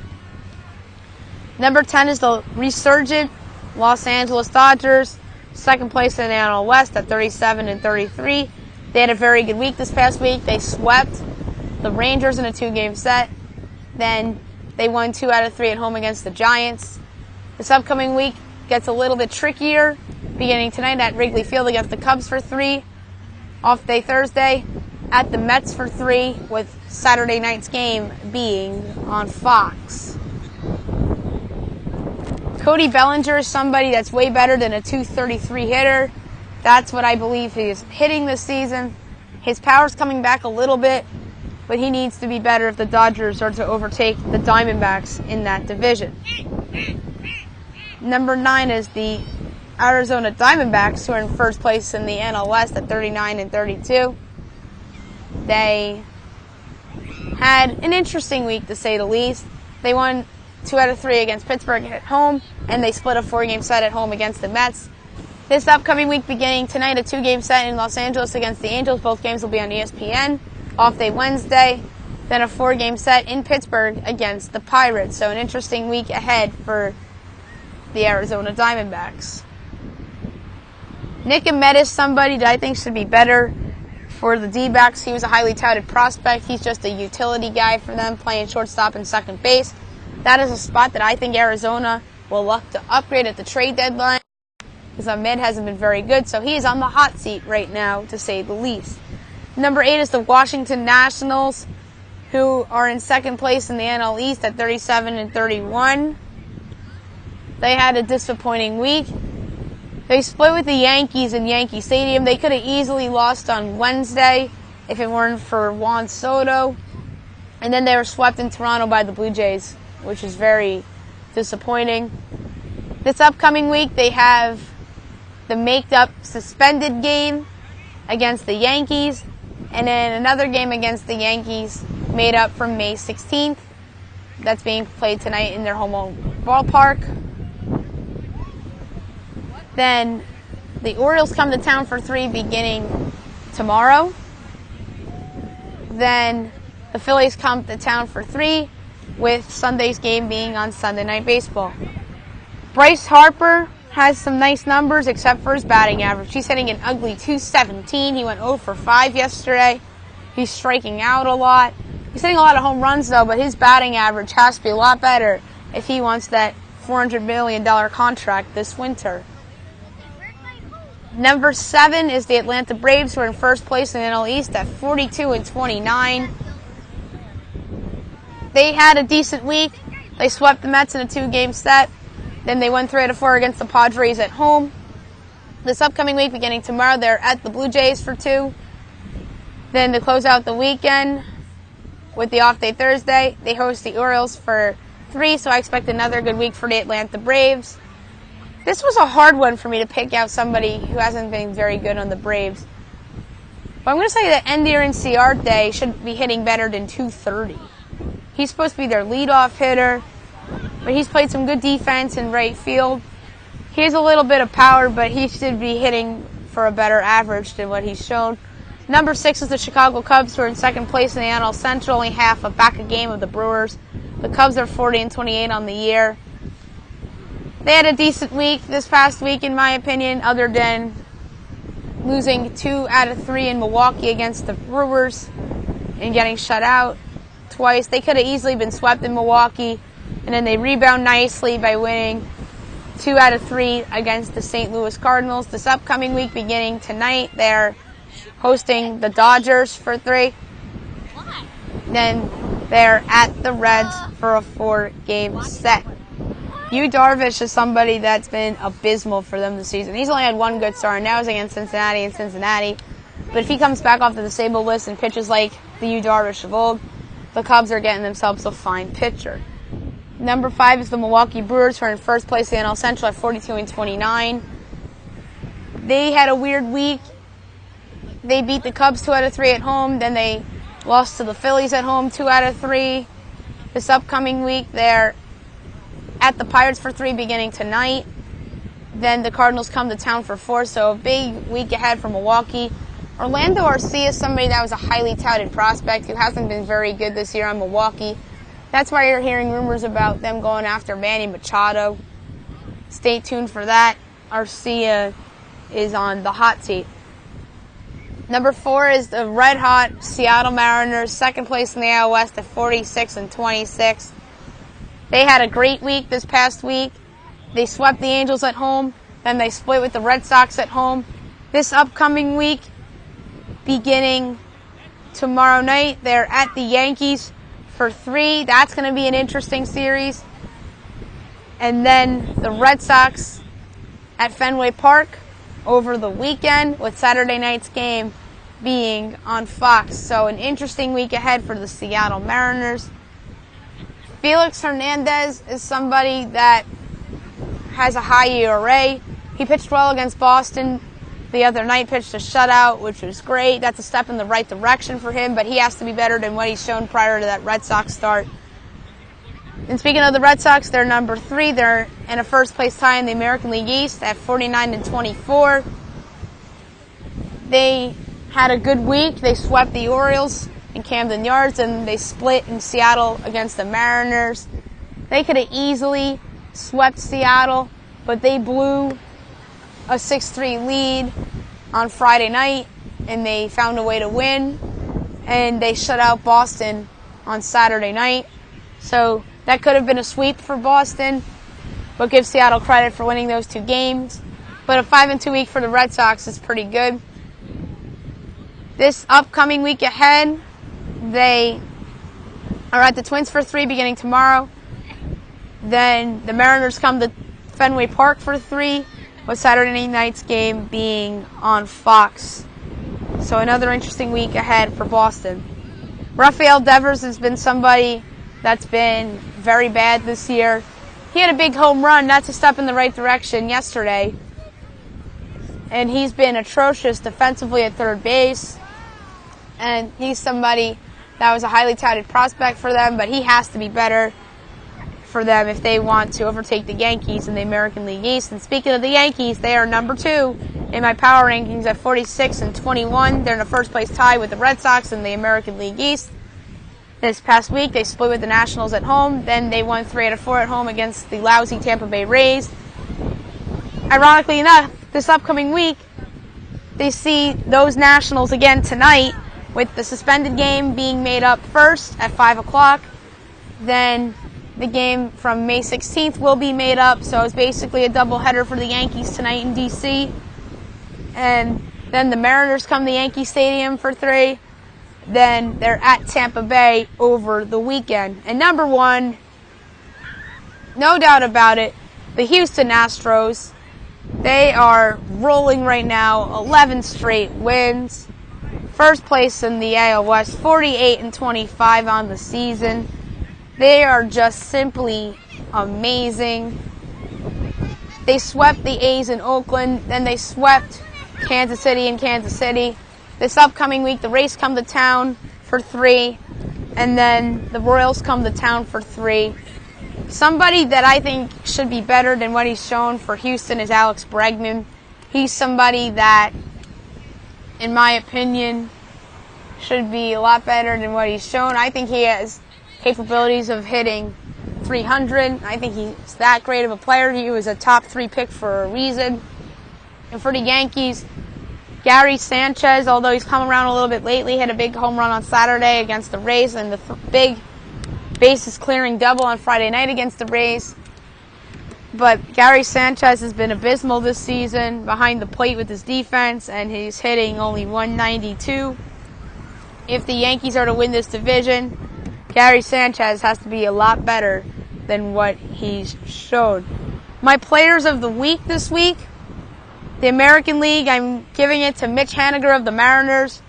[SPEAKER 1] Number 10 is the resurgent Los Angeles Dodgers, second place in the NL West at 37-33. They had a very good week this past week. They swept the Rangers in a 2-game set. Then they won 2 out of 3 at home against the Giants. This upcoming week gets a little bit trickier, beginning tonight at Wrigley Field against the Cubs for 3. Off day Thursday at the Mets for 3, with Saturday night's game being on Fox. Cody Bellinger is somebody that's way better than a .233 hitter. That's what I believe he is hitting this season. His power's coming back a little bit, but he needs to be better if the Dodgers are to overtake the Diamondbacks in that division. Number 9 is the Arizona Diamondbacks, who are in first place in the NL West at 39-32. They had an interesting week, to say the least. They won 2 out of 3 against Pittsburgh at home, and they split a 4-game set at home against the Mets. This upcoming week, beginning tonight, a 2-game set in Los Angeles against the Angels. Both games will be on ESPN. Off day Wednesday. Then a 4-game set in Pittsburgh against the Pirates. So an interesting week ahead for the Arizona Diamondbacks. Nick Ahmed is somebody that I think should be better for the D-backs. He was a highly touted prospect. He's just a utility guy for them, playing shortstop and second base. That is a spot that I think Arizona will look to upgrade at the trade deadline, because Ahmed hasn't been very good, so he is on the hot seat right now, to say the least. Number 8 is the Washington Nationals, who are in second place in the NL East at 37-31. They had a disappointing week. They split with the Yankees in Yankee Stadium. They could have easily lost on Wednesday if it weren't for Juan Soto. And then they were swept in Toronto by the Blue Jays, which is very disappointing. This upcoming week, they have the maked-up suspended game against the Yankees, and then another game against the Yankees made up from May 16th. That's being played tonight in their home ballpark. Then the Orioles come to town for 3 beginning tomorrow. Then the Phillies come to town for 3, with Sunday's game being on Sunday Night Baseball. Bryce Harper has some nice numbers except for his batting average. He's hitting an ugly .217. He went 0 for 5 yesterday. He's striking out a lot. He's hitting a lot of home runs, though, but his batting average has to be a lot better if he wants that $400 million contract this winter. Number 7 is the Atlanta Braves, who are in first place in the NL East at 42-29. They had a decent week. They swept the Mets in a 2-game set. Then they won 3-4 against the Padres at home. This upcoming week, beginning tomorrow, they're at the Blue Jays for 2. Then to close out the weekend with the off day Thursday, they host the Orioles for 3, so I expect another good week for the Atlanta Braves. This was a hard one for me to pick out somebody who hasn't been very good on the Braves. But I'm going to say that Ender Inciarte should be hitting better than .230. He's supposed to be their leadoff hitter, but he's played some good defense in right field. He has a little bit of power, but he should be hitting for a better average than what he's shown. Number 6 is the Chicago Cubs, who are in second place in the NL Central, only half a game of the Brewers. The Cubs are 40-28 on the year. They had a decent week this past week, in my opinion, other than losing 2 out of 3 in Milwaukee against the Brewers and getting shut out twice. They could have easily been swept in Milwaukee, and then they rebound nicely by winning 2 out of 3 against the St. Louis Cardinals. This upcoming week, beginning tonight, they're hosting the Dodgers for 3. Then they're at the Reds for a 4-game set. Yu Darvish is somebody that's been abysmal for them this season. He's only had 1 good start, and that was against Cincinnati in Cincinnati. But if he comes back off the disabled list and pitches like the Yu Darvish of old, the Cubs are getting themselves a fine pitcher. Number 5 is the Milwaukee Brewers, who are in first place in the NL Central at 42-29. They had a weird week. They beat the Cubs 2 out of 3 at home. Then they lost to the Phillies at home 2 out of 3. This upcoming week, they're at the Pirates for 3 beginning tonight. Then the Cardinals come to town for 4, so a big week ahead for Milwaukee. Orlando Arcia is somebody that was a highly touted prospect who hasn't been very good this year on Milwaukee. That's why you're hearing rumors about them going after Manny Machado. Stay tuned for that. Arcia is on the hot seat. Number 4 is the red-hot Seattle Mariners, second place in the AL West at 46-26. They had a great week this past week. They swept the Angels at home. Then they split with the Red Sox at home. This upcoming week, beginning tomorrow night, they're at the Yankees for 3. That's going to be an interesting series. And then the Red Sox at Fenway Park over the weekend, with Saturday night's game being on Fox. So an interesting week ahead for the Seattle Mariners. Felix Hernandez is somebody that has a high ERA. He pitched well against Boston the other night, pitched a shutout, which was great. That's a step in the right direction for him, but he has to be better than what he's shown prior to that Red Sox start. And speaking of the Red Sox, they're number 3. They're in a first-place tie in the American League East at 49-24. They had a good week. They swept the Orioles in Camden Yards, and they split in Seattle against the Mariners. They could have easily swept Seattle, but they blew a 6-3 lead on Friday night, and they found a way to win, and they shut out Boston on Saturday night. So that could have been a sweep for Boston, but give Seattle credit for winning those 2 games. But a 5-2 week for the Red Sox is pretty good. This upcoming week ahead, they are at the Twins for 3 beginning tomorrow. Then the Mariners come to Fenway Park for 3, with Saturday night's game being on Fox. So another interesting week ahead for Boston. Rafael Devers has been somebody that's been very bad this year. He had a big home run. That's a step in the right direction yesterday. And he's been atrocious defensively at third base. And he's somebody that was a highly touted prospect for them, but he has to be better for them if they want to overtake the Yankees in the American League East. And speaking of the Yankees, they are number 2 in my power rankings at 46-21. They're in a first place tie with the Red Sox in the American League East. This past week, they split with the Nationals at home. Then they won 3 out of 4 at home against the lousy Tampa Bay Rays. Ironically enough, this upcoming week, they see those Nationals again tonight, with the suspended game being made up first at 5 o'clock. Then the game from May 16th will be made up, so it's basically a doubleheader for the Yankees tonight in D.C. And then the Mariners come to Yankee Stadium for 3. Then they're at Tampa Bay over the weekend. And number 1, no doubt about it, the Houston Astros. They are rolling right now, 11 straight wins. First place in the AL West, 48-25 on the season. They are just simply amazing. They swept the A's in Oakland, then they swept Kansas City in Kansas City. This upcoming week, the Rays come to town for 3, and then the Royals come to town for 3. Somebody that I think should be better than what he's shown for Houston is Alex Bregman. He's somebody that, in my opinion, should be a lot better than what he's shown. I think he has capabilities of hitting 300. I think he's that great of a player. He was a top 3 pick for a reason. And for the Yankees, Gary Sanchez, although he's come around a little bit lately, hit a big home run on Saturday against the Rays and the big bases clearing double on Friday night against the Rays. But Gary Sanchez has been abysmal this season behind the plate with his defense, and he's hitting only 192. If the Yankees are to win this division, Gary Sanchez has to be a lot better than what he's shown. My players of the week this week, the American League, I'm giving it to Mitch Haniger of the Mariners.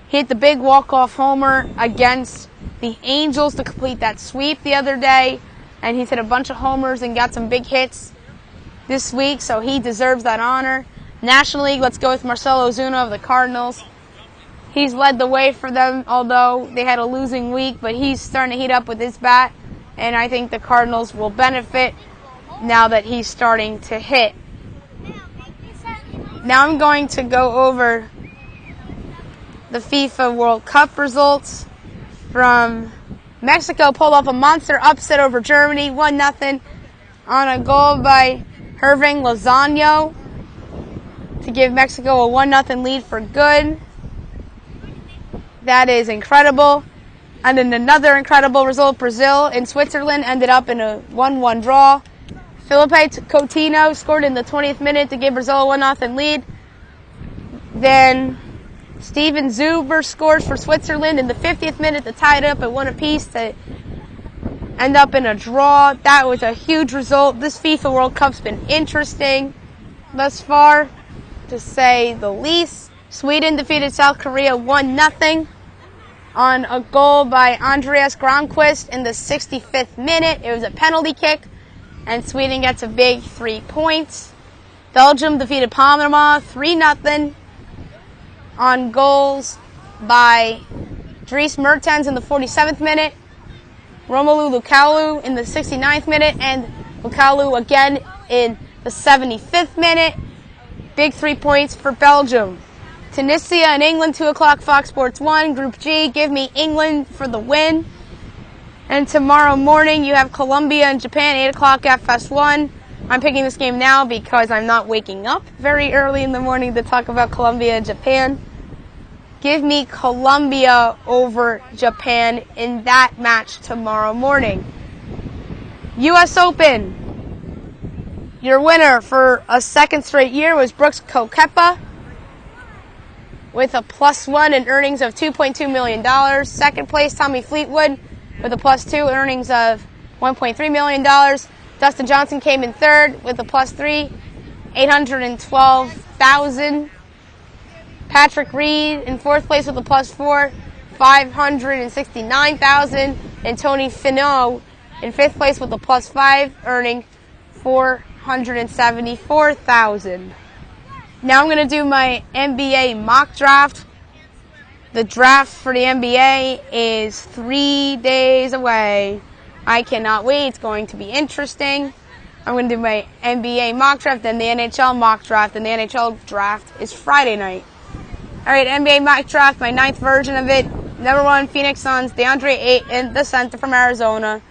[SPEAKER 1] He hit the big walk-off homer against the Angels to complete that sweep the other day. And he's hit a bunch of homers and got some big hits this week, so he deserves that honor. National League, let's go with Marcell Ozuna of the Cardinals. He's led the way for them, although they had a losing week, but he's starting to heat up with his bat, and I think the Cardinals will benefit now that he's starting to hit. Now I'm going to go over the FIFA World Cup results from Mexico. Pulled off a monster upset over Germany, 1-0 on a goal by Herving Lozano to give Mexico a 1-0 lead for good. That is incredible. And then another incredible result, Brazil and Switzerland ended up in a 1-1 draw. Felipe Coutinho scored in the 20th minute to give Brazil a 1-0 lead. Then Steven Zuber scores for Switzerland in the 50th minute to tie it up at 1 apiece to end up in a draw. That was a huge result. This FIFA World Cup's been interesting thus far, to say the least. Sweden defeated South Korea 1-0 on a goal by Andreas Granqvist in the 65th minute. It was a penalty kick, and Sweden gets a big 3 points. Belgium defeated Panama 3-0 on goals by Dries Mertens in the 47th minute, Romelu Lukaku in the 69th minute, and Lukaku again in the 75th minute. Big 3 points for Belgium. Tunisia and England, 2 o'clock, Fox Sports 1. Group G, give me England for the win. And tomorrow morning, you have Colombia and Japan, 8 o'clock, FS1. I'm picking this game now because I'm not waking up very early in the morning to talk about Colombia and Japan. Give me Colombia over Japan in that match tomorrow morning. U.S. Open. Your winner for a second straight year was Brooks Koepka with a +1 in earnings of $2.2 million. Second place, Tommy Fleetwood with a +2 earnings of $1.3 million. Dustin Johnson came in third with a +3, $812,000. Patrick Reed in 4th place with a +4, 569,000, and Tony Finau in 5th place with a +5, earning 474,000. Now I'm going to do my NBA mock draft. The draft for the NBA is 3 days away. I cannot wait. It's going to be interesting. I'm going to do my NBA mock draft, then the NHL mock draft, and the NHL draft is Friday night. All right, NBA mock draft, my 9th version of it. Number 1, Phoenix Suns, DeAndre Ayton, the center from Arizona.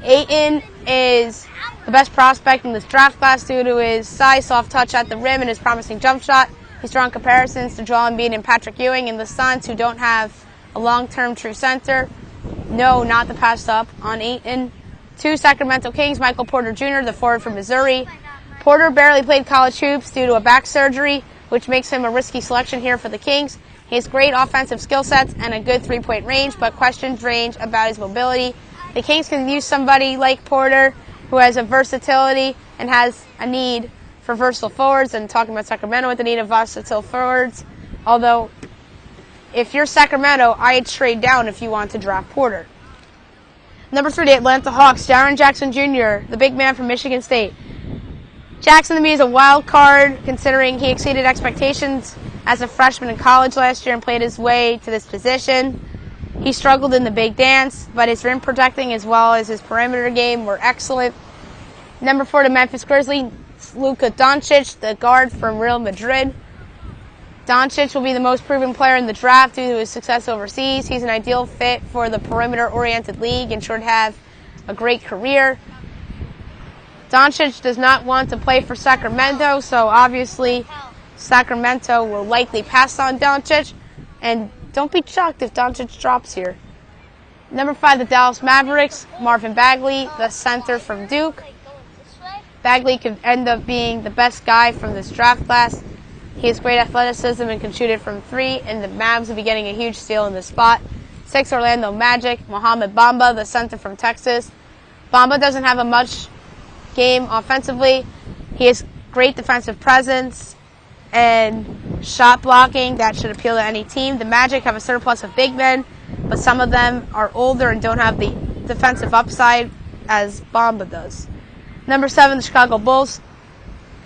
[SPEAKER 1] Ayton is the best prospect in this draft class due to his size, soft touch at the rim, and his promising jump shot. He's drawn comparisons to Joel Embiid and Patrick Ewing in the Suns, who don't have a long-term true center. No, not to pass up on Ayton. 2, Sacramento Kings, Michael Porter Jr., the forward from Missouri. Porter barely played college hoops due to a back surgery, which makes him a risky selection here for the Kings. He has great offensive skill sets and a good three-point range, but questions range about his mobility. The Kings can use somebody like Porter, who has a versatility and has a need for versatile forwards, and talking about Sacramento with the need of versatile forwards. Although, if you're Sacramento, I'd trade down if you want to draft Porter. Number 3, the Atlanta Hawks, Jaren Jackson Jr., the big man from Michigan State. Jackson to me is a wild card, considering he exceeded expectations as a freshman in college last year and played his way to this position. He struggled in the big dance, but his rim protecting as well as his perimeter game were excellent. Number 4, the Memphis Grizzlies, Luka Doncic, the guard from Real Madrid. Doncic will be the most proven player in the draft due to his success overseas. He's an ideal fit for the perimeter-oriented league and should have a great career. Doncic does not want to play for Sacramento, so obviously Sacramento will likely pass on Doncic, and don't be shocked if Doncic drops here. Number 5, the Dallas Mavericks, Marvin Bagley, the center from Duke. Bagley could end up being the best guy from this draft class. He has great athleticism and can shoot it from 3, and the Mavs will be getting a huge steal in this spot. 6, Orlando Magic, Mohamed Bamba, the center from Texas. Bamba doesn't have a much game offensively. He has great defensive presence and shot blocking that should appeal to any team. The Magic have a surplus of big men, but some of them are older and don't have the defensive upside as Bamba does. Number 7, the Chicago Bulls,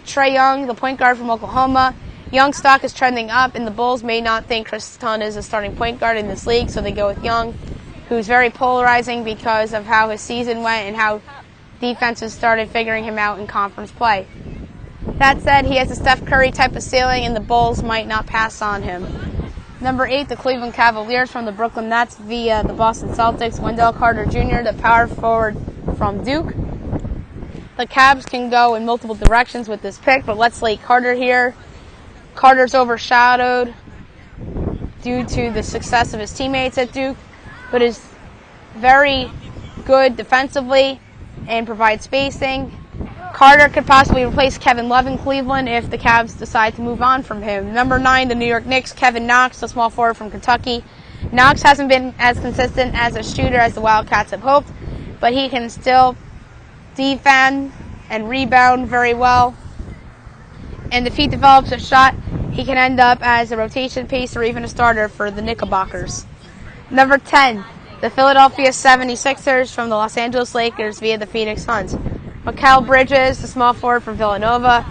[SPEAKER 1] Trae Young, the point guard from Oklahoma. Young's stock is trending up, and the Bulls may not think Chris Dunn is a starting point guard in this league, so they go with Young, who's very polarizing because of how his season went and how defenses started figuring him out in conference play. That said, he has a Steph Curry type of ceiling, and the Bulls might not pass on him. Number 8, the Cleveland Cavaliers from the Brooklyn Nets via the Boston Celtics, Wendell Carter Jr., the power forward from Duke. The Cavs can go in multiple directions with this pick, but let's lay Carter here. Carter's overshadowed due to the success of his teammates at Duke, but is very good defensively and provides spacing. Carter could possibly replace Kevin Love in Cleveland if the Cavs decide to move on from him. Number 9, the New York Knicks, Kevin Knox, the small forward from Kentucky. Knox hasn't been as consistent as a shooter as the Wildcats have hoped, but he can still defend and rebound very well. And if he develops a shot, he can end up as a rotation piece or even a starter for the Knickerbockers. Number 10, the Philadelphia 76ers from the Los Angeles Lakers via the Phoenix Suns. Mikal Bridges, the small forward from Villanova.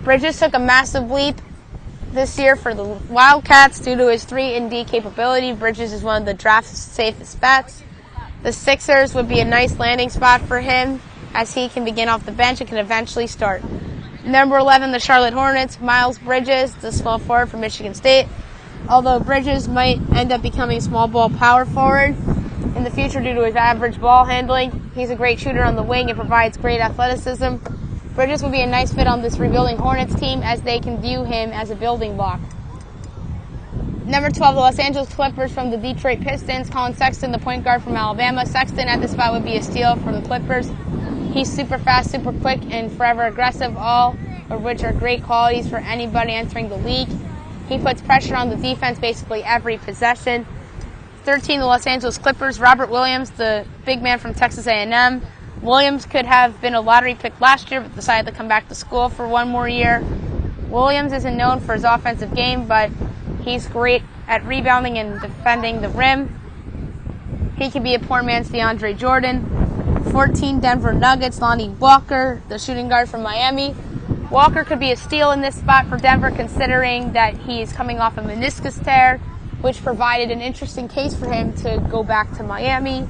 [SPEAKER 1] Bridges took a massive leap this year for the Wildcats due to his 3-and-D capability. Bridges is one of the draft's safest bets. The Sixers would be a nice landing spot for him as he can begin off the bench and can eventually start. Number 11, the Charlotte Hornets, Miles Bridges, the small forward from Michigan State. Although Bridges might end up becoming small ball power forward in the future due to his average ball handling, he's a great shooter on the wing and provides great athleticism. Bridges would be a nice fit on this rebuilding Hornets team as they can view him as a building block. Number 12, the Los Angeles Clippers from the Detroit Pistons, Colin Sexton, the point guard from Alabama. Sexton at this spot would be a steal for the Clippers. He's super fast, super quick, and forever aggressive, all of which are great qualities for anybody entering the league. He puts pressure on the defense basically every possession. 13, the Los Angeles Clippers, Robert Williams, the big man from Texas A&M. Williams could have been a lottery pick last year, but decided to come back to school for one more year. Williams isn't known for his offensive game, but he's great at rebounding and defending the rim. He could be a poor man's DeAndre Jordan. 14, Denver Nuggets, Lonnie Walker, the shooting guard from Miami. Walker could be a steal in this spot for Denver, considering that he is coming off a meniscus tear, which provided an interesting case for him to go back to Miami.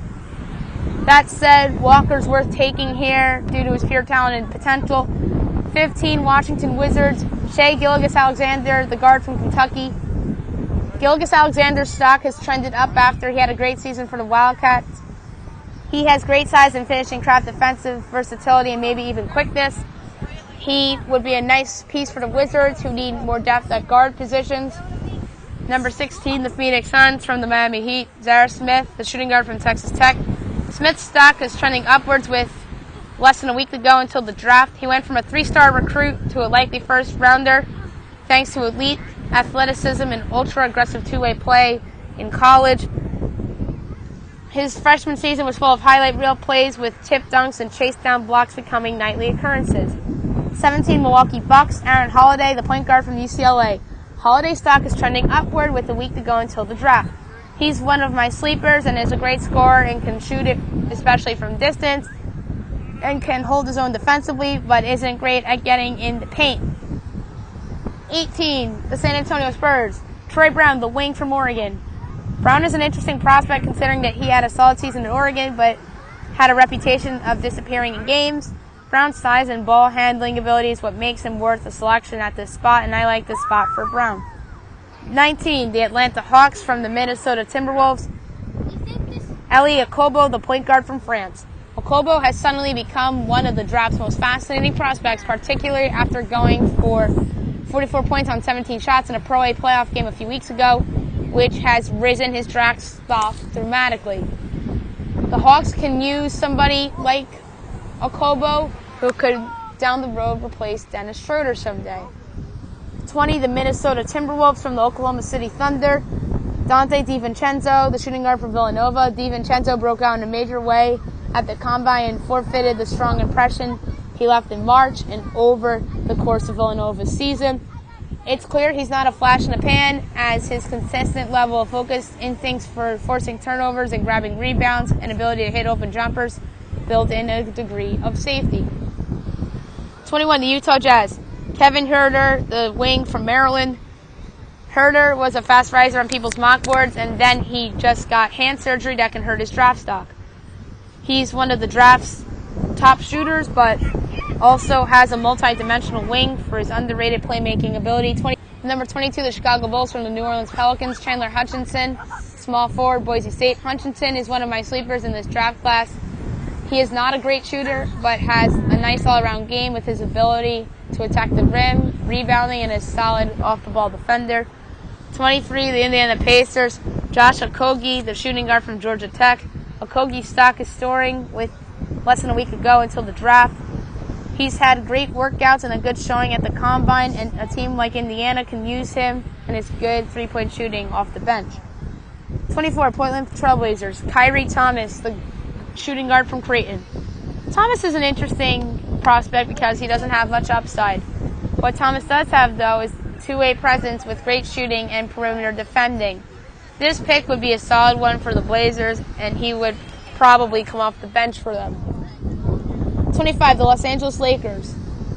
[SPEAKER 1] That said, Walker's worth taking here due to his pure talent and potential. 15, Washington Wizards, Shai Gilgeous-Alexander, the guard from Kentucky. Gilgeous-Alexander's stock has trended up after he had a great season for the Wildcats. He has great size and finishing craft, defensive versatility, and maybe even quickness. He would be a nice piece for the Wizards, who need more depth at guard positions. Number 16, the Phoenix Suns from the Miami Heat, Zara Smith, the shooting guard from Texas Tech. Smith's stock is trending upwards with less than a week to go until the draft. He went from a 3-star recruit to a likely first-rounder thanks to elite athleticism and ultra-aggressive two-way play in college. His freshman season was full of highlight reel plays with tip dunks and chase down blocks becoming nightly occurrences. 17, Milwaukee Bucks, Aaron Holiday, the point guard from UCLA. Holiday's stock is trending upward with a week to go until the draft. He's one of my sleepers and is a great scorer and can shoot it, especially from distance, and can hold his own defensively, but isn't great at getting in the paint. 18, the San Antonio Spurs, Troy Brown, the wing from Oregon. Brown is an interesting prospect considering that he had a solid season in Oregon, but had a reputation of disappearing in games. Brown's size and ball handling ability is what makes him worth a selection at this spot, and I like this spot for Brown. 19, the Atlanta Hawks from the Minnesota Timberwolves. Elie Okobo, the point guard from France. Okobo has suddenly become one of the draft's most fascinating prospects, particularly after going for 44 points on 17 shots in a Pro A playoff game a few weeks ago, which has risen his draft stock dramatically. The Hawks can use somebody like Okobo, who could down the road replace Dennis Schroeder someday. 20, the Minnesota Timberwolves from the Oklahoma City Thunder. Dante DiVincenzo, the shooting guard from Villanova. DiVincenzo broke out in a major way at the Combine and forfeited the strong impression he left in March and over the course of Villanova's season. It's clear he's not a flash in the pan, as his consistent level of focus, instincts for forcing turnovers and grabbing rebounds, and ability to hit open jumpers build in a degree of safety. 21, the Utah Jazz. Kevin Huerter, the wing from Maryland. Huerter was a fast riser on people's mock boards, and then he just got hand surgery that can hurt his draft stock. He's one of the draft's top shooters, but also has a multi-dimensional wing for his underrated playmaking ability. Number 22, the Chicago Bulls from the New Orleans Pelicans, Chandler Hutchinson, small forward, Boise State. Hutchinson is one of my sleepers in this draft class. He is not a great shooter, but has a nice all-around game with his ability to attack the rim, rebounding, and is solid off-the-ball defender. 23, the Indiana Pacers, Josh Okogie, the shooting guard from Georgia Tech. Okogie's stock is soaring with less than a week to go until the draft. He's had great workouts and a good showing at the Combine, and a team like Indiana can use him and his good three-point shooting off the bench. 24, Portland Trailblazers, Kyrie Thomas, the shooting guard from Creighton. Thomas is an interesting prospect because he doesn't have much upside. What Thomas does have, though, is two-way presence with great shooting and perimeter defending. This pick would be a solid one for the Blazers, and he would probably come off the bench for them. 25, the Los Angeles Lakers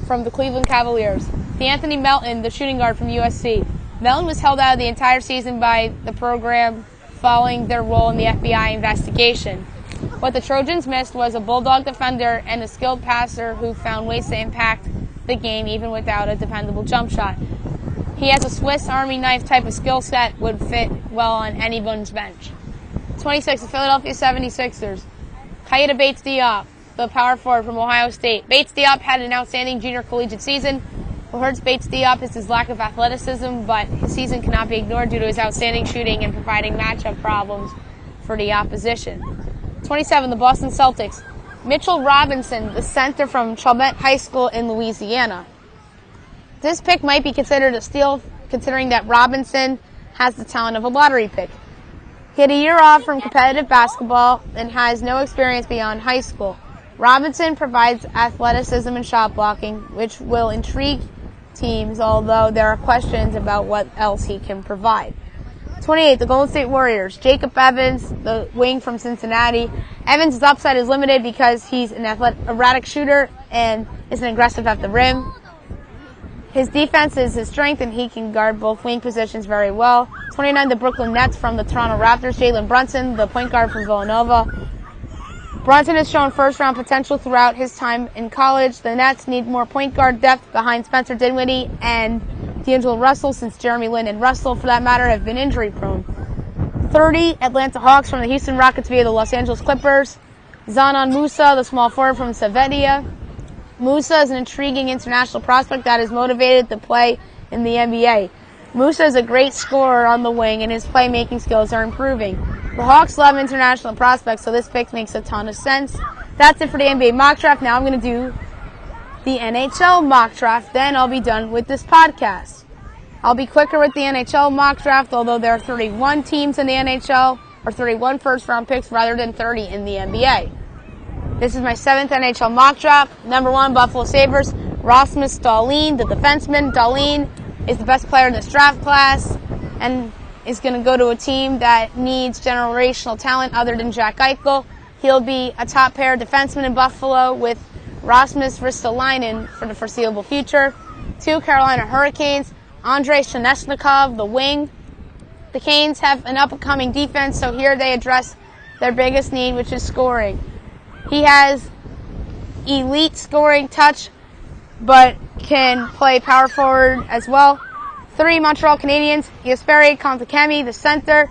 [SPEAKER 1] from the Cleveland Cavaliers. DeAnthony Melton, the shooting guard from USC. Melton was held out of the entire season by the program following their role in the FBI investigation. What the Trojans missed was a bulldog defender and a skilled passer who found ways to impact the game even without a dependable jump shot. He has a Swiss Army knife type of skill set, would fit well on anyone's bench. 26, the Philadelphia 76ers. Keita Bates-Diop, the power forward from Ohio State. Bates-Diop had an outstanding junior collegiate season. What hurts Bates-Diop is his lack of athleticism, but his season cannot be ignored due to his outstanding shooting and providing matchup problems for the opposition. 27, the Boston Celtics. Mitchell Robinson, the center from Chalmette High School in Louisiana. This pick might be considered a steal, considering that Robinson has the talent of a lottery pick. He had a year off from competitive basketball and has no experience beyond high school. Robinson provides athleticism and shot blocking, which will intrigue teams, although there are questions about what else he can provide. 28, the Golden State Warriors. Jacob Evans, the wing from Cincinnati. Evans' upside is limited because he's an erratic shooter and isn't aggressive at the rim. His defense is his strength, and he can guard both wing positions very well. 29, the Brooklyn Nets from the Toronto Raptors. Jalen Brunson, the point guard from Villanova. Brunson has shown first-round potential throughout his time in college. The Nets need more point guard depth behind Spencer Dinwiddie and D'Angelo Russell, since Jeremy Lin and Russell, for that matter, have been injury-prone. 30, Atlanta Hawks from the Houston Rockets via the Los Angeles Clippers. Zanan Musa, the small forward from Savedia. Musa is an intriguing international prospect that is motivated to play in the NBA. Musa is a great scorer on the wing, and his playmaking skills are improving. The Hawks love international prospects, so this pick makes a ton of sense. That's it for the NBA mock draft. Now I'm going to do the NHL mock draft, then I'll be done with this podcast. I'll be quicker with the NHL mock draft, although there are 31 teams in the NHL, or 31 first-round picks rather than 30 in the NBA. This is my 7th NHL mock draft. Number 1, Buffalo Sabres, Rasmus Dahlin, the defenseman. Dahlin is the best player in this draft class and is going to go to a team that needs generational talent other than Jack Eichel. He'll be a top-pair defenseman in Buffalo with Rasmus Ristolainen for the foreseeable future. 2, Carolina Hurricanes, Andrei Shaneshnikov, the wing. The Canes have an up-and-coming defense, so here they address their biggest need, which is scoring. He has elite scoring touch, but can play power forward as well. 3, Montreal Canadiens, Jesperi Kotkaniemi, the center.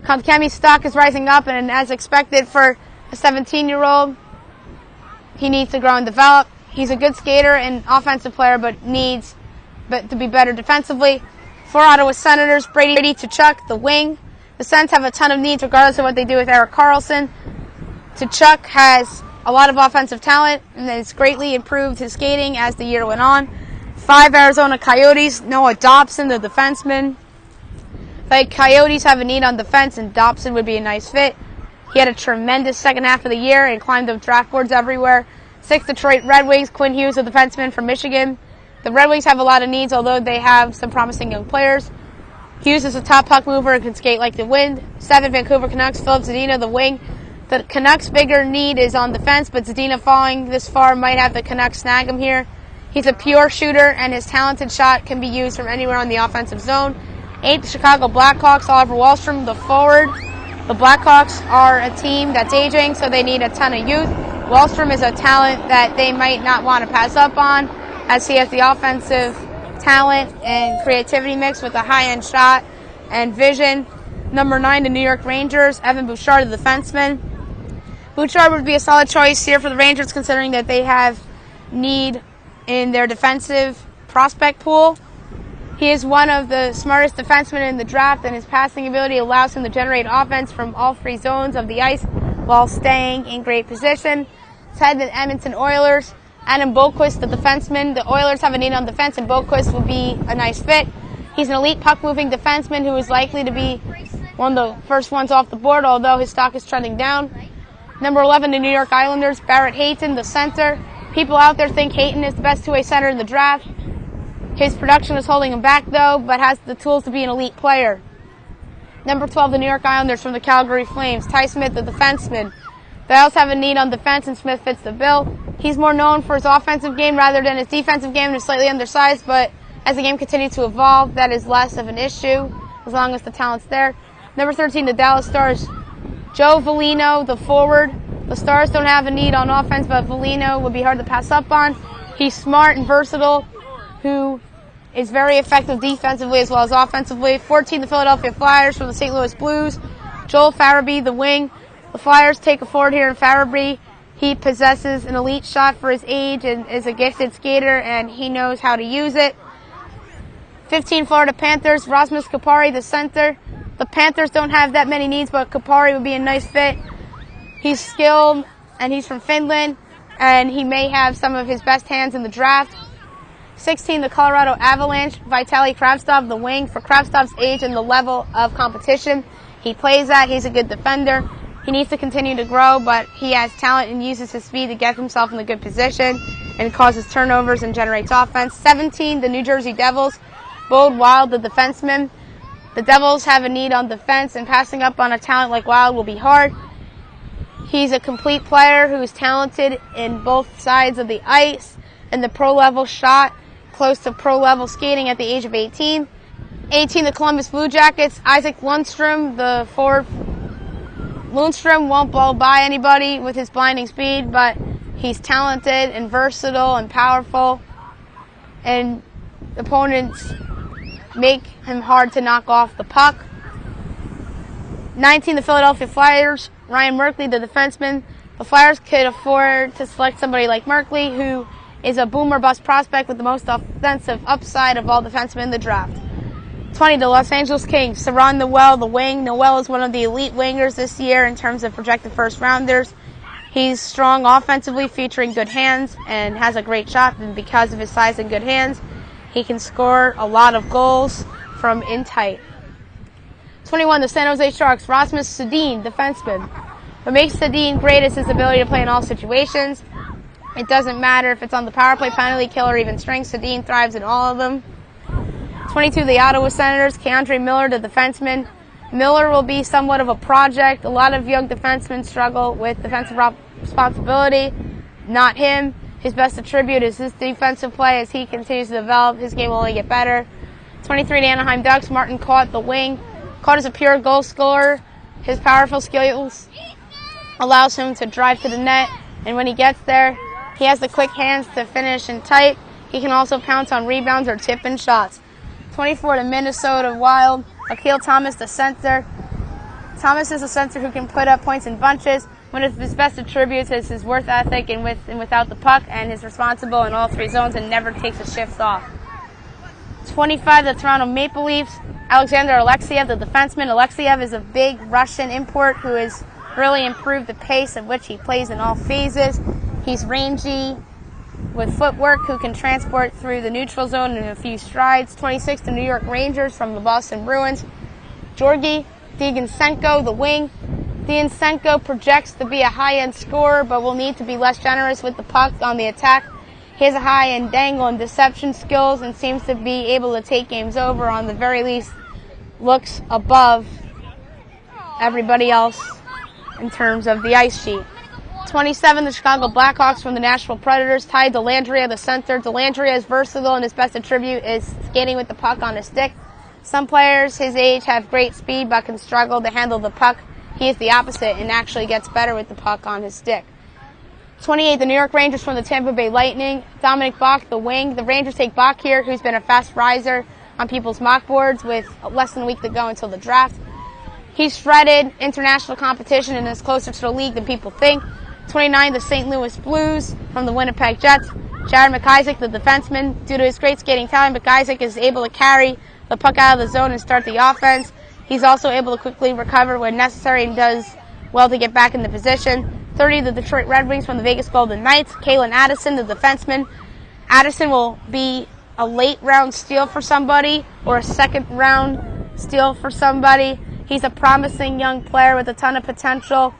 [SPEAKER 1] Kotkaniemi's stock is rising up, and as expected for a 17-year-old, he needs to grow and develop. He's a good skater and offensive player, but needs to be better defensively. 4, Ottawa Senators, Brady Tkachuk, the wing. The Sens have a ton of needs regardless of what they do with Erik Karlsson. Tkachuk has a lot of offensive talent and has greatly improved his skating as the year went on. 5, Arizona Coyotes, Noah Dobson, the defenseman. The Coyotes have a need on defense, and Dobson would be a nice fit. He had a tremendous second half of the year and climbed up draft boards everywhere. 6, Detroit Red Wings, Quinn Hughes, a defenseman from Michigan. The Red Wings have a lot of needs, although they have some promising young players. Hughes is a top puck mover and can skate like the wind. 7, Vancouver Canucks, Philip Zadina, the wing. The Canucks' bigger need is on defense, but Zadina falling this far might have the Canucks snag him here. He's a pure shooter, and his talented shot can be used from anywhere on the offensive zone. 8, the Chicago Blackhawks, Oliver Wahlstrom, the forward. The Blackhawks are a team that's aging, so they need a ton of youth. Wahlstrom is a talent that they might not want to pass up on, as he has the offensive talent and creativity mixed with a high-end shot and vision. Number 9, the New York Rangers, Evan Bouchard, the defenseman. Bouchard would be a solid choice here for the Rangers, considering that they have need in their defensive prospect pool. He is one of the smartest defensemen in the draft, and his passing ability allows him to generate offense from all 3 zones of the ice while staying in great position. 10, the Edmonton Oilers, Adam Boqvist, the defenseman. The Oilers have a need on defense, and Boqvist would be a nice fit. He's an elite puck-moving defenseman who is likely to be one of the first ones off the board, although his stock is trending down. Number 11, the New York Islanders, Barrett Hayton, the center. People out there think Hayton is the best two-way center in the draft. His production is holding him back, though, but has the tools to be an elite player. Number 12, the New York Islanders from the Calgary Flames, Ty Smith, the defenseman. They also have a need on defense, and Smith fits the bill. He's more known for his offensive game rather than his defensive game, and is slightly undersized, but as the game continues to evolve, that is less of an issue, as long as the talent's there. Number 13, the Dallas Stars, Joe Veleno, the forward. The Stars don't have a need on offense, but Veleno would be hard to pass up on. He's smart and versatile, who is very effective defensively as well as offensively. 14, the Philadelphia Flyers from the St. Louis Blues, Joel Farabee, the wing. The Flyers take a forward here in Farabee. He possesses an elite shot for his age and is a gifted skater, and he knows how to use it. 15, Florida Panthers, Rasmus Kupari, the center. The Panthers don't have that many needs, but Kupari would be a nice fit. He's skilled, and he's from Finland, and he may have some of his best hands in the draft. 16, the Colorado Avalanche, Vitaly Kravtsov, the wing. For Kravtsov's age and the level of competition he plays at, he's a good defender. He needs to continue to grow, but he has talent and uses his speed to get himself in a good position. and causes turnovers and generates offense. 17, the New Jersey Devils. Bold Wild, the defenseman. The Devils have a need on defense, and passing up on a talent like Wild will be hard. He's a complete player who is talented in both sides of the ice, and the pro-level shot, close to pro-level skating at the age of 18. 18, the Columbus Blue Jackets. Isaac Lundstrom, the forward. Lundstrom won't blow by anybody with his blinding speed, but he's talented and versatile and powerful, and opponents make him hard to knock off the puck. 19, the Philadelphia Flyers. Ryan Merkley, the defenseman. The Flyers could afford to select somebody like Merkley, who is a boom or bust prospect with the most offensive upside of all defensemen in the draft. 20, the Los Angeles Kings. Saron Noel, the wing. Noel is one of the elite wingers this year in terms of projected first-rounders. He's strong offensively, featuring good hands, and has a great shot, and because of his size and good hands, he can score a lot of goals from in tight. 21, the San Jose Sharks. Rasmus Sandin, defenseman. What makes Sandin great is his ability to play in all situations. It doesn't matter if it's on the power play, penalty kill, or even strength. Sandin thrives in all of them. 22, the Ottawa Senators. Keandre Miller, the defenseman. Miller will be somewhat of a project. A lot of young defensemen struggle with defensive responsibility. Not him. His best attribute is his defensive play. As he continues to develop, his game will only get better. 23, the Anaheim Ducks. Martin Kaut, the wing. Kaut is a pure goal scorer. His powerful skills allows him to drive to the net, and when he gets there, he has the quick hands to finish in tight. He can also pounce on rebounds or tip in shots. 24, the Minnesota Wild. Akil Thomas, the center. Thomas is a center who can put up points in bunches. One of his best attributes is his work ethic and with and without the puck, and is responsible in all three zones and never takes a shift off. 25, the Toronto Maple Leafs. Alexander Alexiev, the defenseman. Alexiev is a big Russian import who has really improved the pace at which he plays in all phases. He's rangy with footwork who can transport through the neutral zone in a few strides. 26, the New York Rangers from the Boston Bruins. Georgi Digansenko, the wing. Digansenko projects to be a high-end scorer, but will need to be less generous with the puck on the attack. He has a high-end dangle and deception skills, and seems to be able to take games over. On the very least, looks above everybody else in terms of the ice sheet. 27, the Chicago Blackhawks from the Nashville Predators. Ty Dellandrea, the center. Dellandrea is versatile, and his best attribute is skating with the puck on his stick. Some players his age have great speed but can struggle to handle the puck. He is the opposite and actually gets better with the puck on his stick. 28, the New York Rangers from the Tampa Bay Lightning. Dominic Bach, the wing. The Rangers take Bach here, who's been a fast riser on people's mock boards with less than a week to go until the draft. He's shredded international competition and is closer to the league than people think. 29, the St. Louis Blues from the Winnipeg Jets. Jared McIsaac, the defenseman. Due to his great skating talent, McIsaac is able to carry the puck out of the zone and start the offense. He's also able to quickly recover when necessary and does well to get back in the position. 30, the Detroit Red Wings from the Vegas Golden Knights. Kalen Addison, the defenseman. Addison will be a late-round steal for somebody or a second-round steal for somebody. He's a promising young player with a ton of potential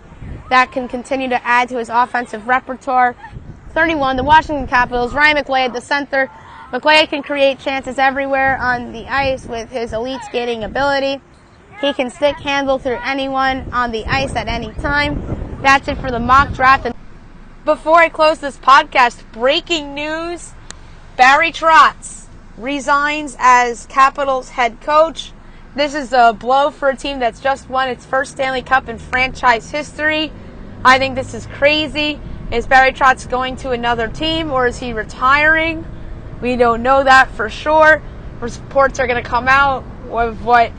[SPEAKER 1] that can continue to add to his offensive repertoire. 31, the Washington Capitals. Ryan McLeod, the center. McLeod can create chances everywhere on the ice with his elite skating ability. He can stick handle through anyone on the ice at any time. That's it for the mock draft. Before I close this podcast, breaking news: Barry Trotz resigns as Capitals head coach. This is a blow for a team that's just won its first Stanley Cup in franchise history. I think this is crazy. Is Barry Trotz going to another team, or is he retiring? We don't know that for sure. Reports are going to come out of what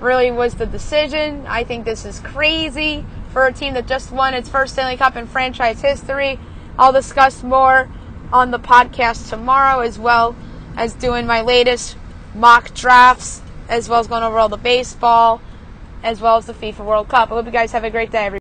[SPEAKER 1] really was the decision. I think this is crazy for a team that just won its first Stanley Cup in franchise history. I'll discuss more on the podcast tomorrow, as well as doing my latest mock drafts, as well as going over all the baseball, as well as the FIFA World Cup. I hope you guys have a great day, everybody.